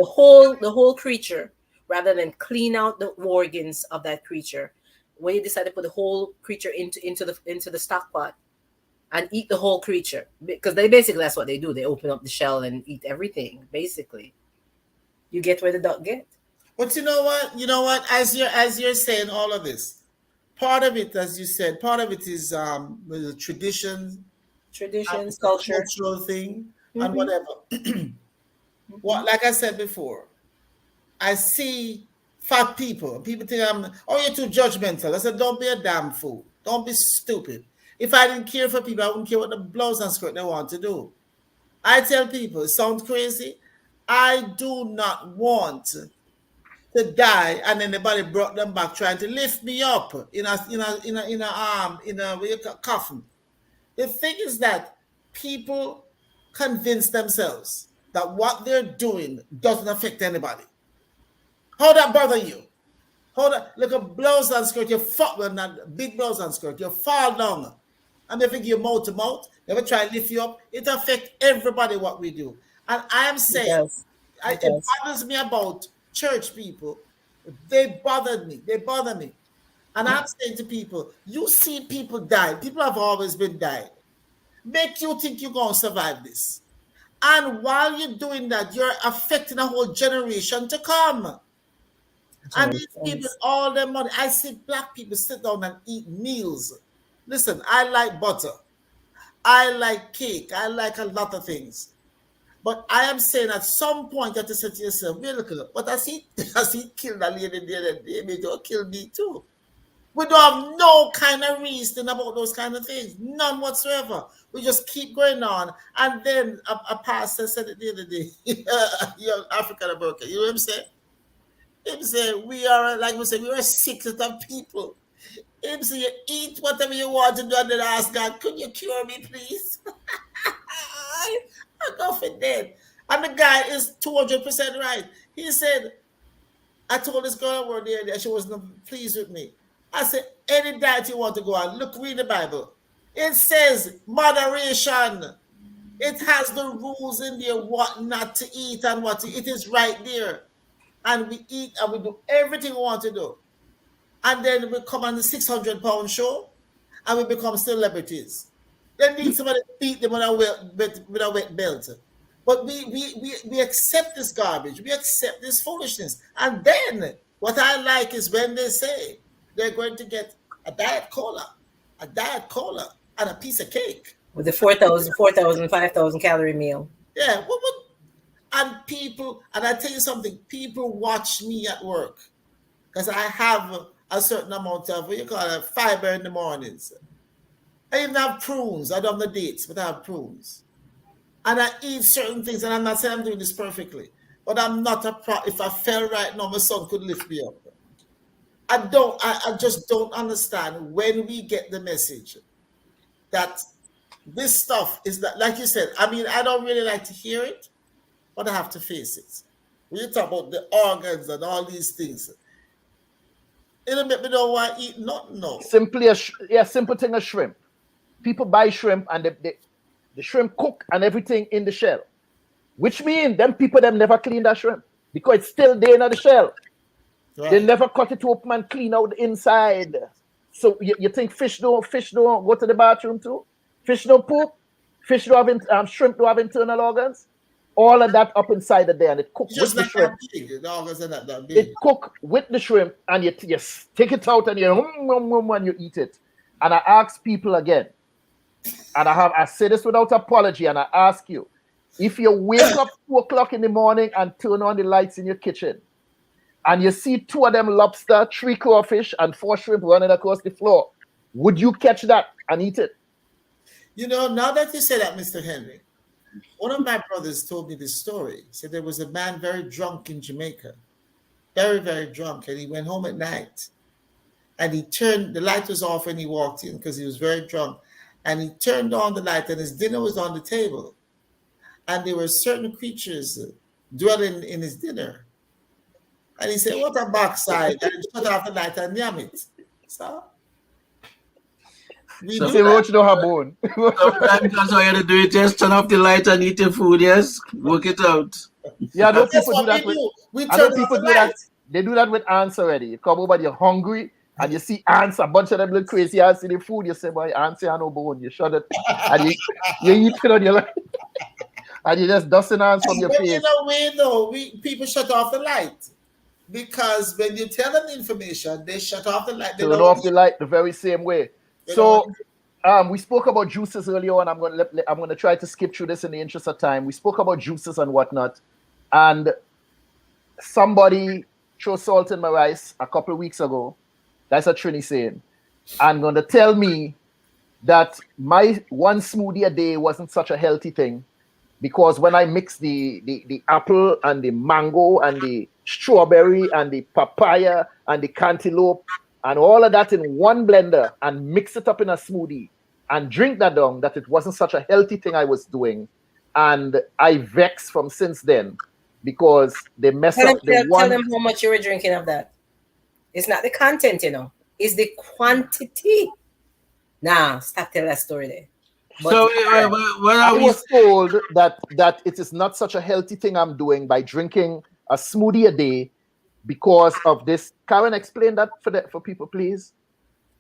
the whole creature, rather than clean out the organs of that creature, when you decide to put the whole creature into the stock pot and eat the whole creature, because that's what they do. They open up the shell and eat everything. Basically, you get where the duck get. But you know what? As you're saying all of this, part of it, as you said, part of it is the traditions, culture, cultural thing, and whatever. What, like I said before, I see fat people. People think you're too judgmental. I said, don't be a damn fool. Don't be stupid. If I didn't care for people, I wouldn't care what the blouse and skirt they want to do. I tell people, it sounds crazy. I do not want to die and then anybody brought them back trying to lift me up in a coffin. The thing is that people convince themselves that what they're doing doesn't affect anybody. How that bother you? Look at blouse and skirt, you fuck with that big blouse and skirt, you fall down. And they think you're mouth to mouth, they will try to lift you up. It affects everybody what we do. And I am saying, it bothers me about church people. They bother me. And I'm saying to people, you see people die. People have always been dying. Make you think you're going to survive this. And while you're doing that, you're affecting a whole generation to come. And these people, all their money. I see black people sit down and eat meals. Listen, I like butter. I like cake. I like a lot of things. But I am saying at some point you have to say to yourself, but as he killed that lady the other day, maybe he'll kill me too. We don't have no kind of reason about those kind of things. None whatsoever. We just keep going on. And then a pastor said it the other day, you're African American. You know what I'm saying? Him say, we are, like we say, we are a secret of people. Him say, you eat whatever you want to do and then ask God, could you cure me, please? I go for dead. And the guy is 200% right. He said, I told this girl one day that she wasn't pleased with me. I said, any diet you want to go on, look, read the Bible. It says moderation. It has the rules in there, what not to eat and what to eat. It is right there. And we eat and we do everything we want to do. And then we come on the 600-pound show and we become celebrities. They need somebody to beat them with a wet belt. But we accept this garbage. We accept this foolishness. And then what I like is when they say they're going to get a Diet Cola, and a piece of cake. With the 4,000, 5,000 calorie meal. Yeah. And people, and I tell you something, people watch me at work because I have a certain amount of, what you call it, fiber in the mornings. I even have prunes. I don't have the dates, but I have prunes. And I eat certain things, and I'm not saying I'm doing this perfectly, but I'm not if I fell right now, my son could lift me up. I just don't understand when we get the message that this stuff is that, like you said, I mean, I don't really like to hear it, but I have to face it. When you talk about the organs and all these things, it'll make me don't want to eat nothing. No. Simple thing of shrimp. People buy shrimp and the shrimp cook and everything in the shell, which means them people never clean that shrimp because it's still there in the shell. Right. They never cut it open and clean out the inside. So you think fish don't go to the bathroom too? Fish don't poop? Fish don't have shrimp don't have internal organs? All of that up inside of there, and it cooked with the shrimp. It cooked with the shrimp, and you take it out and you eat it. And I ask people again, and I say this without apology, and I ask you, if you wake up 2 o'clock in the morning and turn on the lights in your kitchen, and you see 2 of them lobster, 3 crawfish, and 4 shrimp running across the floor, would you catch that and eat it? You know, now that you say that, Mr. Henry, one of my brothers told me this story. He said there was a man very drunk in Jamaica, very, very drunk, and he went home at night, and the light was off when he walked in because he was very drunk, and he turned on the light, and his dinner was on the table, and there were certain creatures dwelling in his dinner. And he said, what a backside. And he shut off the light and yam it. So, roach don't have bone. Sometimes that's how you have to do it. Just turn off the light and eat your food, yes? Work it out. Yeah, I know people do that with They do that with ants already. You come over, you're hungry, and you see ants, a bunch of them look crazy ants in the food. You say, boy, ants have no bone. You shut it, and you eat it on your light. And you just dusting ants from your face. In a way, though, people shut off the light. Because when you tell them the information, they shut off the light. Turn off the light the very same way. So we spoke about juices earlier on. I'm going to try to skip through this in the interest of time. We spoke about juices and whatnot. And somebody threw salt in my rice a couple of weeks ago. That's a Trini saying. And going to tell me that my one smoothie a day wasn't such a healthy thing. Because when I mix the apple and the mango and the strawberry and the papaya and the cantaloupe and all of that in one blender and mix it up in a smoothie and drink that down, that it wasn't such a healthy thing I was doing. And I vex from since then because they mess up the one. Tell them how much you were drinking of that. It's not the content, it's the quantity. Nah, stop telling that story there. But so I was told that it is not such a healthy thing I'm doing by drinking a smoothie a day because of this. Karin, explain that for people, please.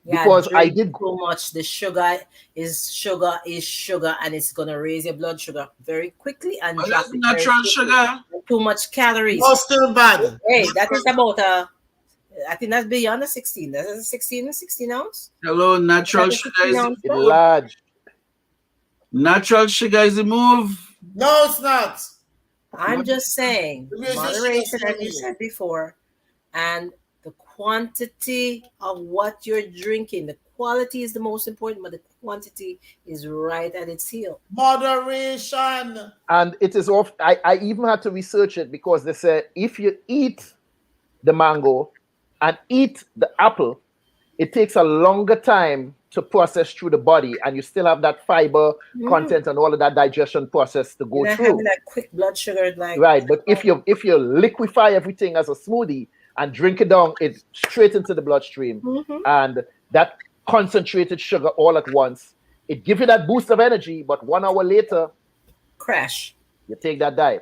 Yeah, because I did so much. The sugar is sugar, and it's gonna raise your blood sugar very quickly and drop it natural sugar. Too much calories. Oh, still bad. Hey, that is about I think that's beyond a 16. That's a 16 ounce. Hello, natural sugar is large. Natural sugar is the move. No, it's not. I'm just saying, moderation, as you said before, and the quantity of what you're drinking. The quality is the most important, but the quantity is right at its heel. Moderation. And it is off. I even had to research it because they said if you eat the mango and eat the apple, it takes a longer time to process through the body, and you still have that fiber content and all of that digestion process to go You're not through. having that quick blood sugar like Right, but if you liquefy everything as a smoothie and drink it down, it's straight into the bloodstream, and that concentrated sugar all at once, it gives you that boost of energy, but 1 hour later, crash. You take that dive.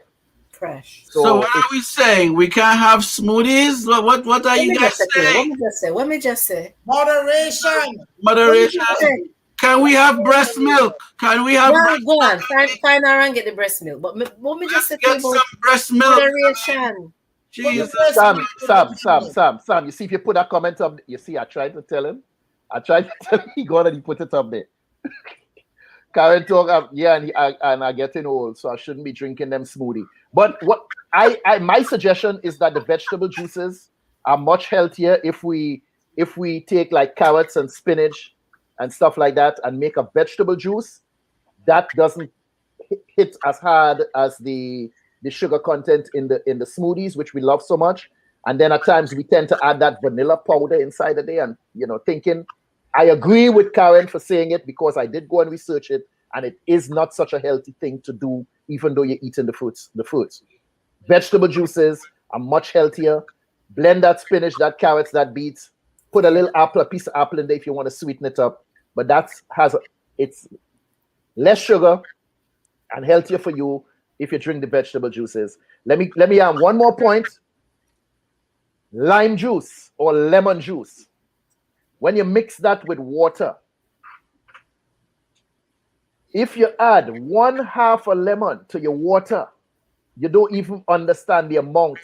Crash. So what are we saying? We can't have smoothies? What are you guys saying? Let me just say. Moderation. Moderation. Can we have breast milk? Can we have breast go on. Find her and get the breast milk. But let me just say get some breast milk. Moderation. Jesus. Sam, you see if you put that comment up, you see I tried to tell him. He got it, he put it up there. Karin talk and I getting old, so I shouldn't be drinking them smoothie. But what my suggestion is that the vegetable juices are much healthier if we take like carrots and spinach and stuff like that and make a vegetable juice that doesn't hit as hard as the sugar content in the smoothies, which we love so much. And then at times we tend to add that vanilla powder inside of there, and thinking. I agree with Karin for saying it because I did go and research it, and it is not such a healthy thing to do, even though you're eating the fruits. Vegetable juices are much healthier. Blend that spinach, that carrots, that beets. Put a piece of apple in there if you want to sweeten it up. But it's less sugar and healthier for you if you drink the vegetable juices. Let me add one more point. Lime juice or lemon juice. When you mix that with water, if you add 1/2 a lemon to your water, you don't even understand the amount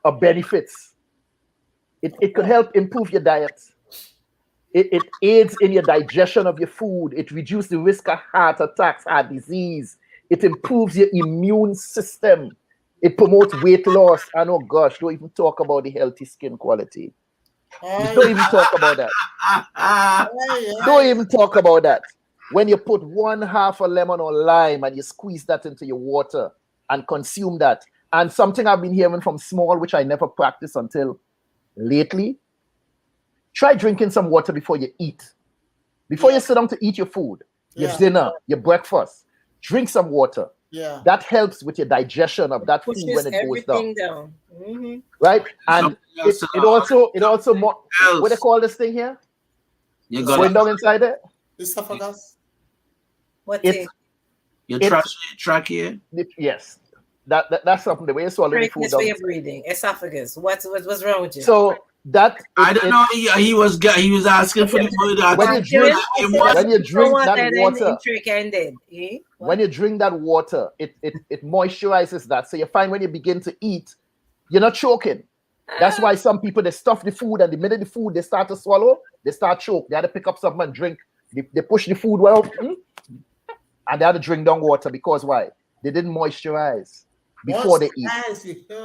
of benefits. It could help improve your diet. It aids in your digestion of your food. It reduces the risk of heart attacks, heart disease. It improves your immune system. It promotes weight loss. And oh gosh, don't even talk about the healthy skin quality. Don't even talk about that. Don't even talk about that. When you put 1/2 a lemon or lime and you squeeze that into your water and consume that. And something I've been hearing from small, which I never practiced until lately, try drinking some water before you eat. Before you sit down to eat your food, your dinner, your breakfast, drink some water. Yeah. That helps with your digestion of that food when it goes down. Mm-hmm. Right? And it also more, what they call this thing here? Going down inside it? Esophagus. Your trachea? Yes. That's something, the way you swallow the food. That's where you're breathing. Esophagus. What's wrong with you? So that I don't know. He was asking for the word. When you drink that water, eh? When you drink that water, it moisturizes that. So you find when you begin to eat, you're not choking. That's why some people, they stuff the food, and the minute the food they start to swallow, they start choke. They had to pick up something and drink. They push the food well, and they had to drink down water because why? They didn't moisturize before they eat.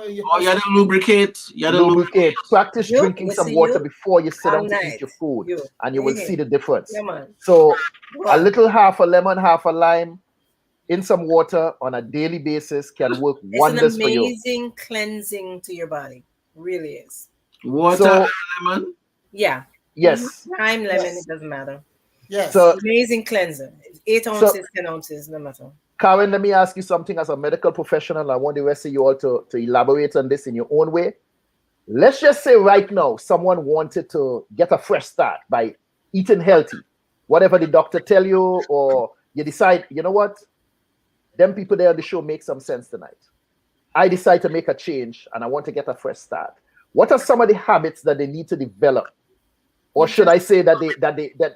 You had to lubricate. Lubricate. Practice drinking some water before you sit down to eat your food, and you will see the difference. So a little 1/2 a lemon, 1/2 a lime in some water on a daily basis can work wonders for you. It's an amazing cleansing to your body. Really is. Water, lemon? Yeah. Yes. Lime, lemon, it doesn't matter. Yes. So, amazing cleanser. 8 ounces, 10 ounces, no matter. Karin, let me ask you something as a medical professional. I want the rest of you all to elaborate on this in your own way. Let's just say right now, someone wanted to get a fresh start by eating healthy. Whatever the doctor tell you, or you decide, you know what? Them people there on the show make some sense tonight. I decide to make a change and I want to get a fresh start. What are some of the habits that they need to develop? Or should I say that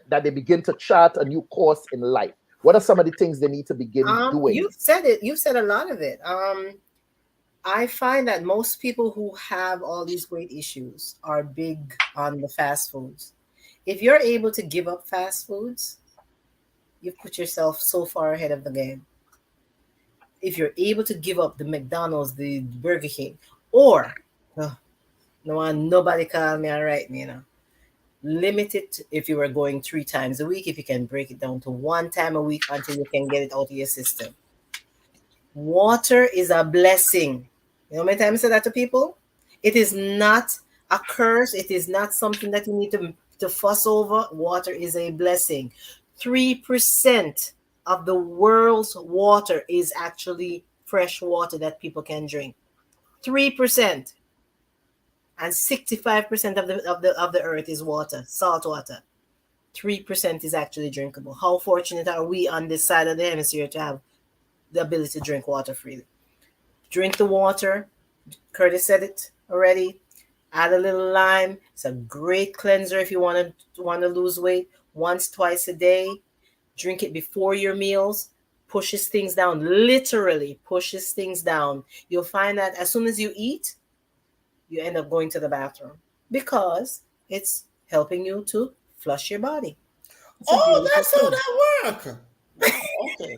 they begin to chart a new course in life? What are some of the things they need to begin doing? You've said it. You've said a lot of it. I find that most people who have all these weight issues are big on the fast foods. If you're able to give up fast foods, you've put yourself so far ahead of the game. If you're able to give up the McDonald's, the Burger King, or nobody call me and write me, limit it if you were going 3 times a week, if you can break it down to 1 time a week until you can get it out of your system. Water is a blessing. You know how many times I say that to people? It is not a curse. It is not something that you need to fuss over. Water is a blessing. 3% of the world's water is actually fresh water that people can drink. 3%. And 65% of the earth is water, salt water. 3% is actually drinkable. How fortunate are we on this side of the hemisphere to have the ability to drink water freely? Drink the water. Curtis said it already. Add a little lime. It's a great cleanser if you want to lose weight. Once, twice a day. Drink it before your meals. Pushes things down. Literally pushes things down. You'll find that as soon as you eat, you end up going to the bathroom because it's helping you to flush your body. That's how that works. Okay.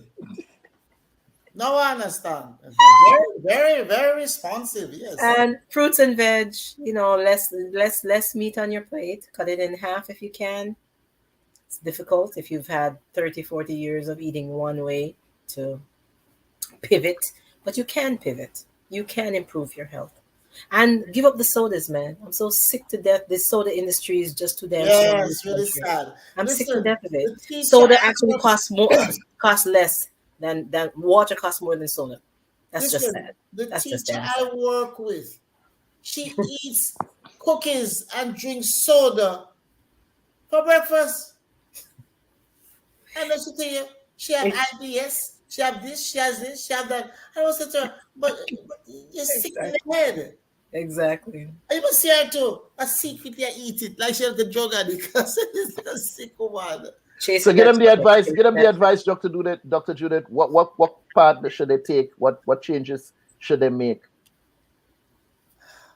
Now I understand. Very, very, very responsive. Yes. And fruits and veg, less meat on your plate. Cut it in half if you can. It's difficult if you've had 30, 40 years of eating one way to pivot, but you can pivot. You can improve your health. And give up the sodas, man. I'm so sick to death. This soda industry is just too damn strong. Yeah, it's really sad. I'm sick to death of it. Soda actually costs less than water costs more than soda. That's just sad. The teacher I work with, she eats cookies and drinks soda for breakfast. And then she tell you, she have IBS, she have this, she has this, she have that. I was saying to her, but you're sick in the head. Exactly. I even see her too. I secretly eat it like she has the drug addict because it's a sick one. So get them the advice. Get them the advice, Dr. Judith. What part should they take? What changes should they make?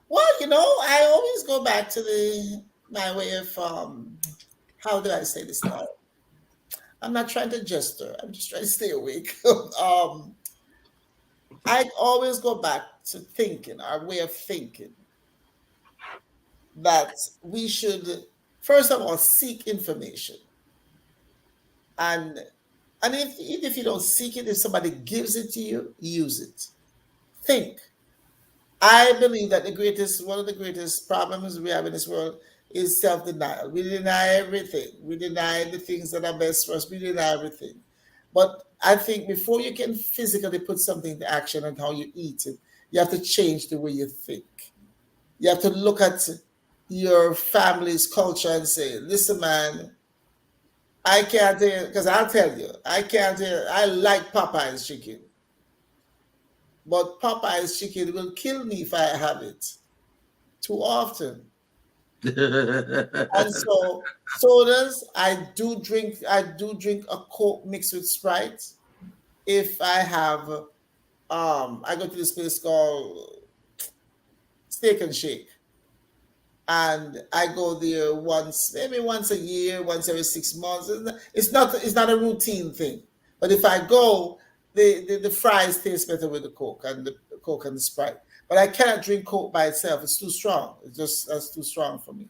Well, I always go back to my way of how do I say this now? I'm not trying to gesture. I'm just trying to stay awake. I always go back to thinking, our way of thinking, that we should, first of all, seek information. And even if you don't seek it, if somebody gives it to you, use it. Think. I believe that one of the greatest problems we have in this world is self-denial. We deny everything. We deny the things that are best for us. We deny everything. But I think before you can physically put something into action and how you eat it, you have to change the way you think. You have to look at your family's culture and say, listen, man, I can't tell you, because I'll tell you, I like Popeye's chicken. But Popeye's chicken will kill me if I have it too often. And so sodas, I do drink a Coke mixed with Sprite. If I have I go to this place called Steak and Shake. And I go there maybe once a year, once every 6 months. It's not a routine thing. But if I go, the fries taste better with the Coke and the Sprite. But I cannot drink Coke by itself. It's too strong. That's too strong for me.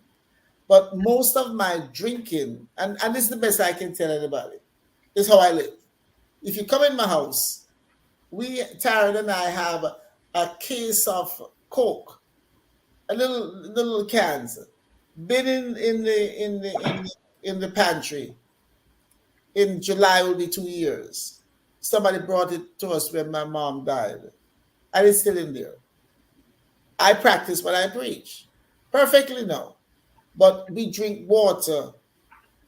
But most of my drinking, and this is the best I can tell anybody, is how I live. If you come in my house, Taryn and I have a case of Coke, a little cans, been in the pantry. In July will be 2 years. Somebody brought it to us when my mom died, and it's still in there. I practice what I preach. Perfectly no. But we drink water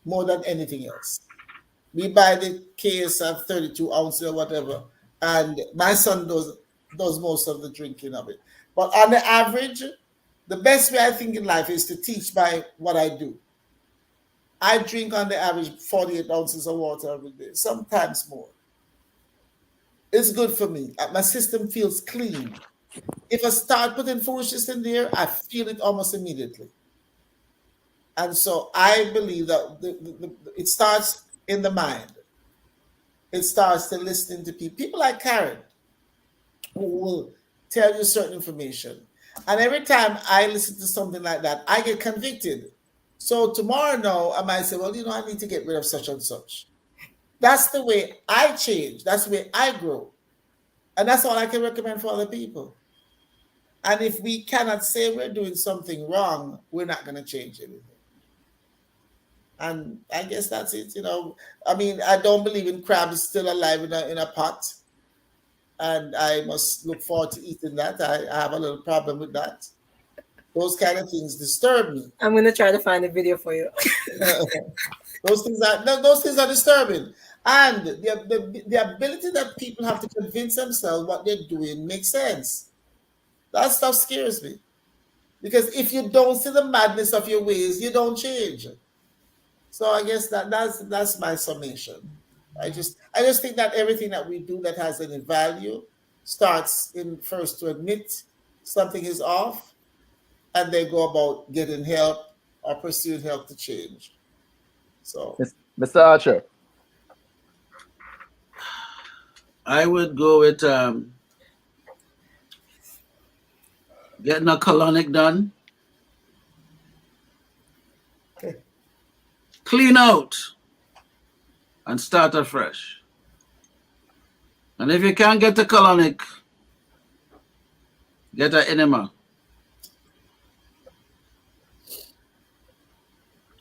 more than anything else. We buy the case of 32 ounces or whatever, and my son does most of the drinking of it. But on the average, the best way I think in life is to teach by what I do. I drink on the average 48 ounces of water every day, sometimes more. It's good for me. My system feels clean. If I start putting foolishness in there, I feel it almost immediately. And so I believe that it starts in the mind. It starts to listening to people like Karin, who will tell you certain information. And every time I listen to something like that, I get convicted. So tomorrow now, I might say, well, I need to get rid of such and such. That's the way I change. That's the way I grow. And that's all I can recommend for other people. And if we cannot say we're doing something wrong, we're not going to change anything. And I guess that's it. I mean, I don't believe in crabs still alive in a pot. And I must look forward to eating that. I have a little problem with that. Those kind of things disturb me. I'm going to try to find a video for you. Those things are disturbing. And the ability that people have to convince themselves what they're doing makes sense. That stuff scares me. Because if you don't see the madness of your ways, you don't change. So I guess that's my summation. I just think that everything that we do that has any value starts in first to admit something is off, and they go about getting help or pursuing help to change. So, Mr. Archer, I would go with getting a colonic done. Okay. Clean out and start afresh. And if you can't get a colonic, get an enema.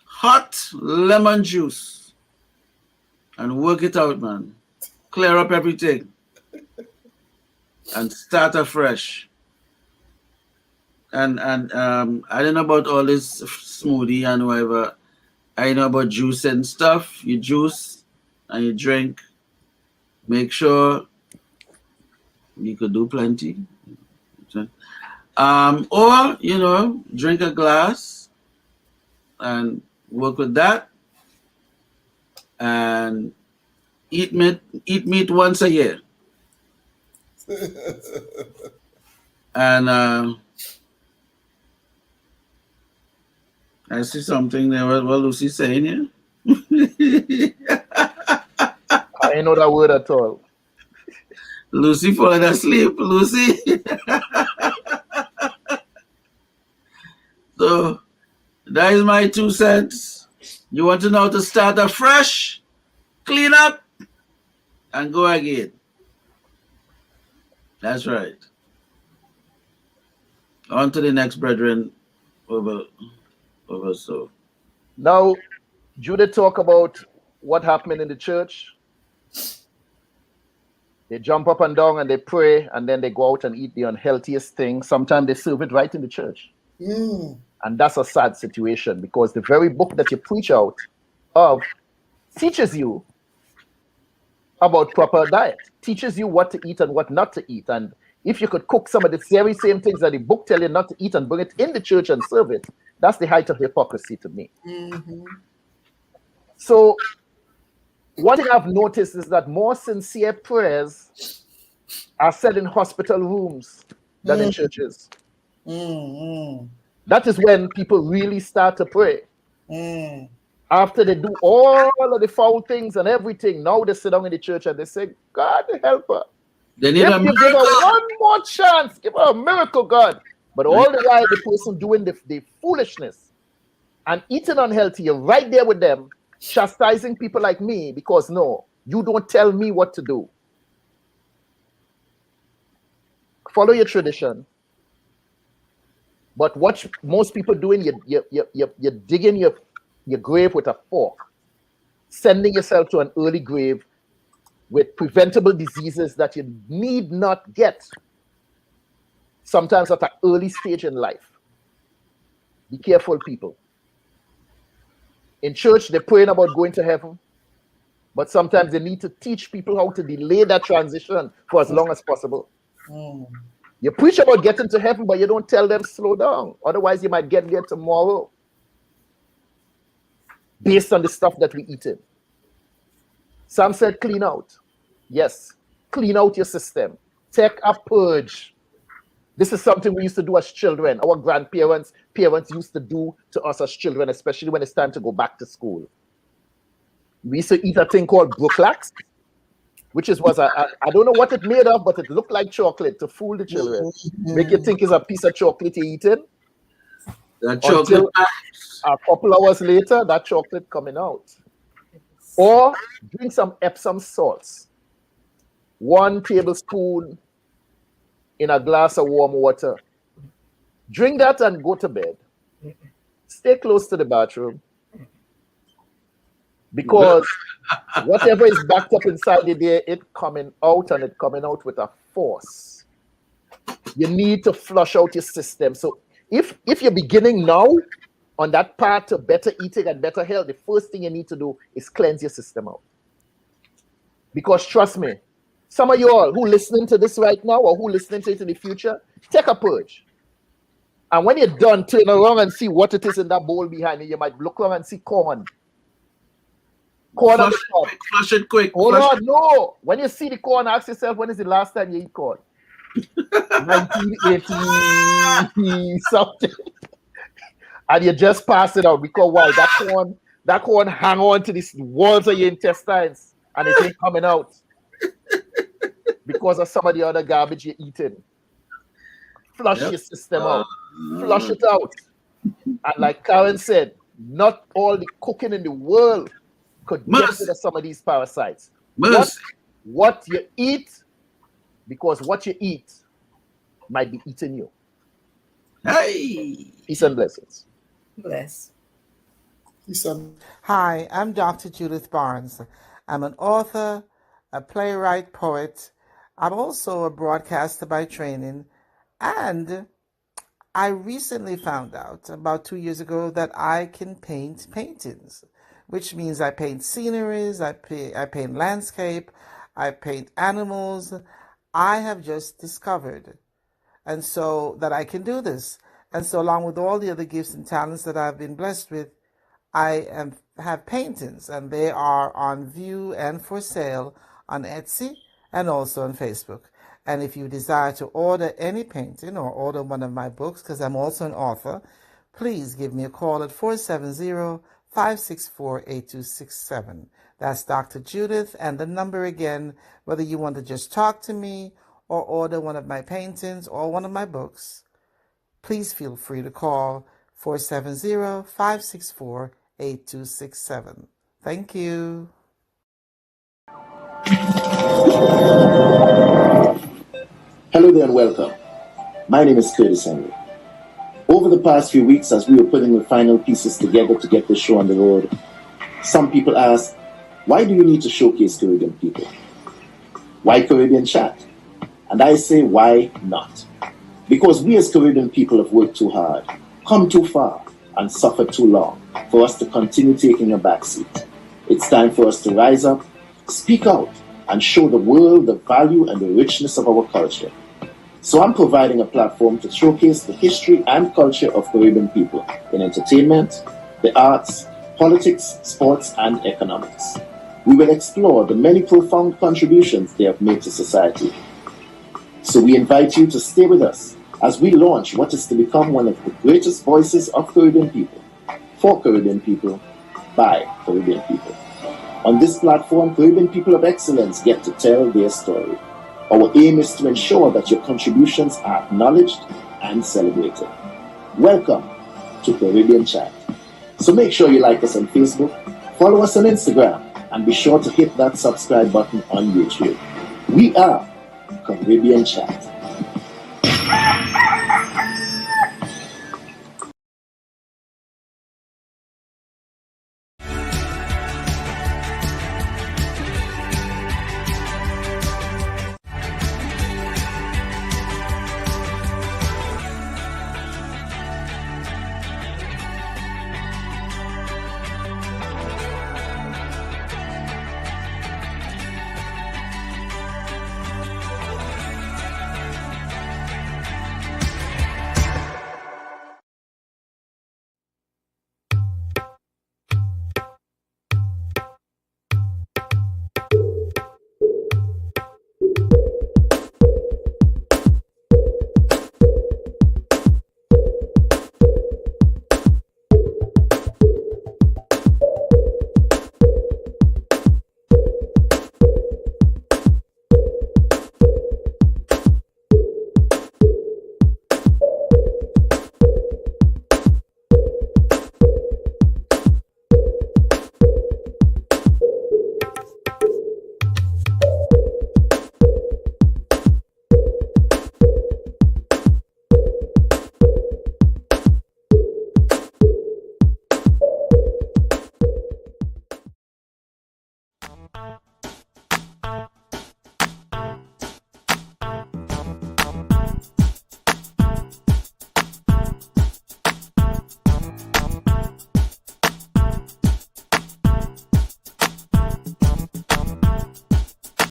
Hot lemon juice and work it out, man. Clear up everything and start afresh. And I don't know about all this smoothie and whatever. I know about juice and stuff. You juice and you drink. Make sure you could do plenty. Or, drink a glass and work with that. And eat meat once a year. And I see something there. What Lucy's saying here? I ain't know that word at all. Lucy falling asleep. Lucy. So that is my 2 cents. You want to know how to start afresh, clean up, and go again. That's right. On to the next brethren over so. Now, Judith talk about what happened in the church. They jump up and down and they pray, and then they go out and eat the unhealthiest thing. Sometimes they serve it right in the church. And that's a sad situation, because the very book that you preach out of teaches you about proper diet, teaches you what to eat and what not to eat. And if you could cook some of the very same things that the book tells you not to eat and bring it in the church and serve it, that's the height of hypocrisy to me. So one thing I've noticed is that more sincere prayers are said in hospital rooms than in churches. That is when people really start to pray. After they do all of the foul things and everything, now they sit down in the church and they say, God help her. They need a give her one more chance. Give her a miracle, God. But all the while, the person doing the foolishness and eating unhealthy, you're right there with them, chastising people like me because, no, you don't tell me what to do. Follow your tradition. But what most people doing, you're digging your grave with a fork, sending yourself to an early grave with preventable diseases that you need not get, sometimes at an early stage in life. Be careful, people. In church, they're praying about going to heaven, but sometimes they need to teach people how to delay that transition for as long as possible. You preach about getting to heaven, but you don't tell them slow down. Otherwise, you might get there tomorrow based on the stuff that we eat in. Sam said clean out. Yes, clean out your system. Take a purge. This is something we used to do as children. Our parents used to do to us as children, especially when it's time to go back to school. We used to eat a thing called Brooklax, which was I don't know what it made of, but it looked like chocolate to fool the children. Make you think it's a piece of chocolate you're eating. That chocolate. A couple hours later, that chocolate coming out. Or drink some Epsom salts. 1 tablespoon in a glass of warm water. Drink that and go to bed. Stay close to the bathroom. Because whatever is backed up inside you there, it's coming out, and it's coming out with a force. You need to flush out your system. So if you're beginning now on that path to better eating and better health, the first thing you need to do is cleanse your system out. Because trust me, some of you all who listening to this right now or who listening to it in the future, take a purge. And when you're done, turn around and see what it is in that bowl behind you. You might look around and see corn. Corn on the top. Flush it quick. Hold on, no. When you see the corn, ask yourself, when is the last time you eat corn? 1980 something. And you just pass it out because why? That corn hang on to the walls of your intestines and it ain't coming out because of some of the other garbage you're eating. Flush your system out. Flush it out. And like Karin said, not all the cooking in the world could get rid of some of these parasites. What you eat, because what you eat might be eating you. Hey! Peace and blessings. Bless. Hi, I'm Dr. Judith Barnes. I'm an author, a playwright, poet. I'm also a broadcaster by training, and I recently found out about 2 years ago that I can paint paintings, which means I paint sceneries, I paint landscape, I paint animals. I have just discovered, and so that I can do this. And so along with all the other gifts and talents that I've been blessed with, I have paintings, and they are on view and for sale on Etsy and also on Facebook. And if you desire to order any painting or order one of my books, because I'm also an author, please give me a call at 470-564-8267. That's Dr. Judith, and the number again, whether you want to just talk to me or order one of my paintings or one of my books, please feel free to call 470-564-8267. Thank you. Hello there and welcome. My name is Curtis Henry. Over the past few weeks, as we were putting the final pieces together to get the show on the road, some people asked, why do you need to showcase Caribbean people? Why Caribbean Chat? And I say, why not? Because we as Caribbean people have worked too hard, come too far, and suffered too long for us to continue taking a backseat. It's time for us to rise up, speak out, and show the world the value and the richness of our culture. So I'm providing a platform to showcase the history and culture of Caribbean people in entertainment, the arts, politics, sports, and economics. We will explore the many profound contributions they have made to society. So we invite you to stay with us as we launch what is to become one of the greatest voices of Caribbean people, for Caribbean people, by Caribbean people. On this platform, Caribbean people of excellence get to tell their story. Our aim is to ensure that your contributions are acknowledged and celebrated. Welcome to Caribbean Chat. So make sure you like us on Facebook, follow us on Instagram, and be sure to hit that subscribe button on YouTube. We are Caribbean Chat.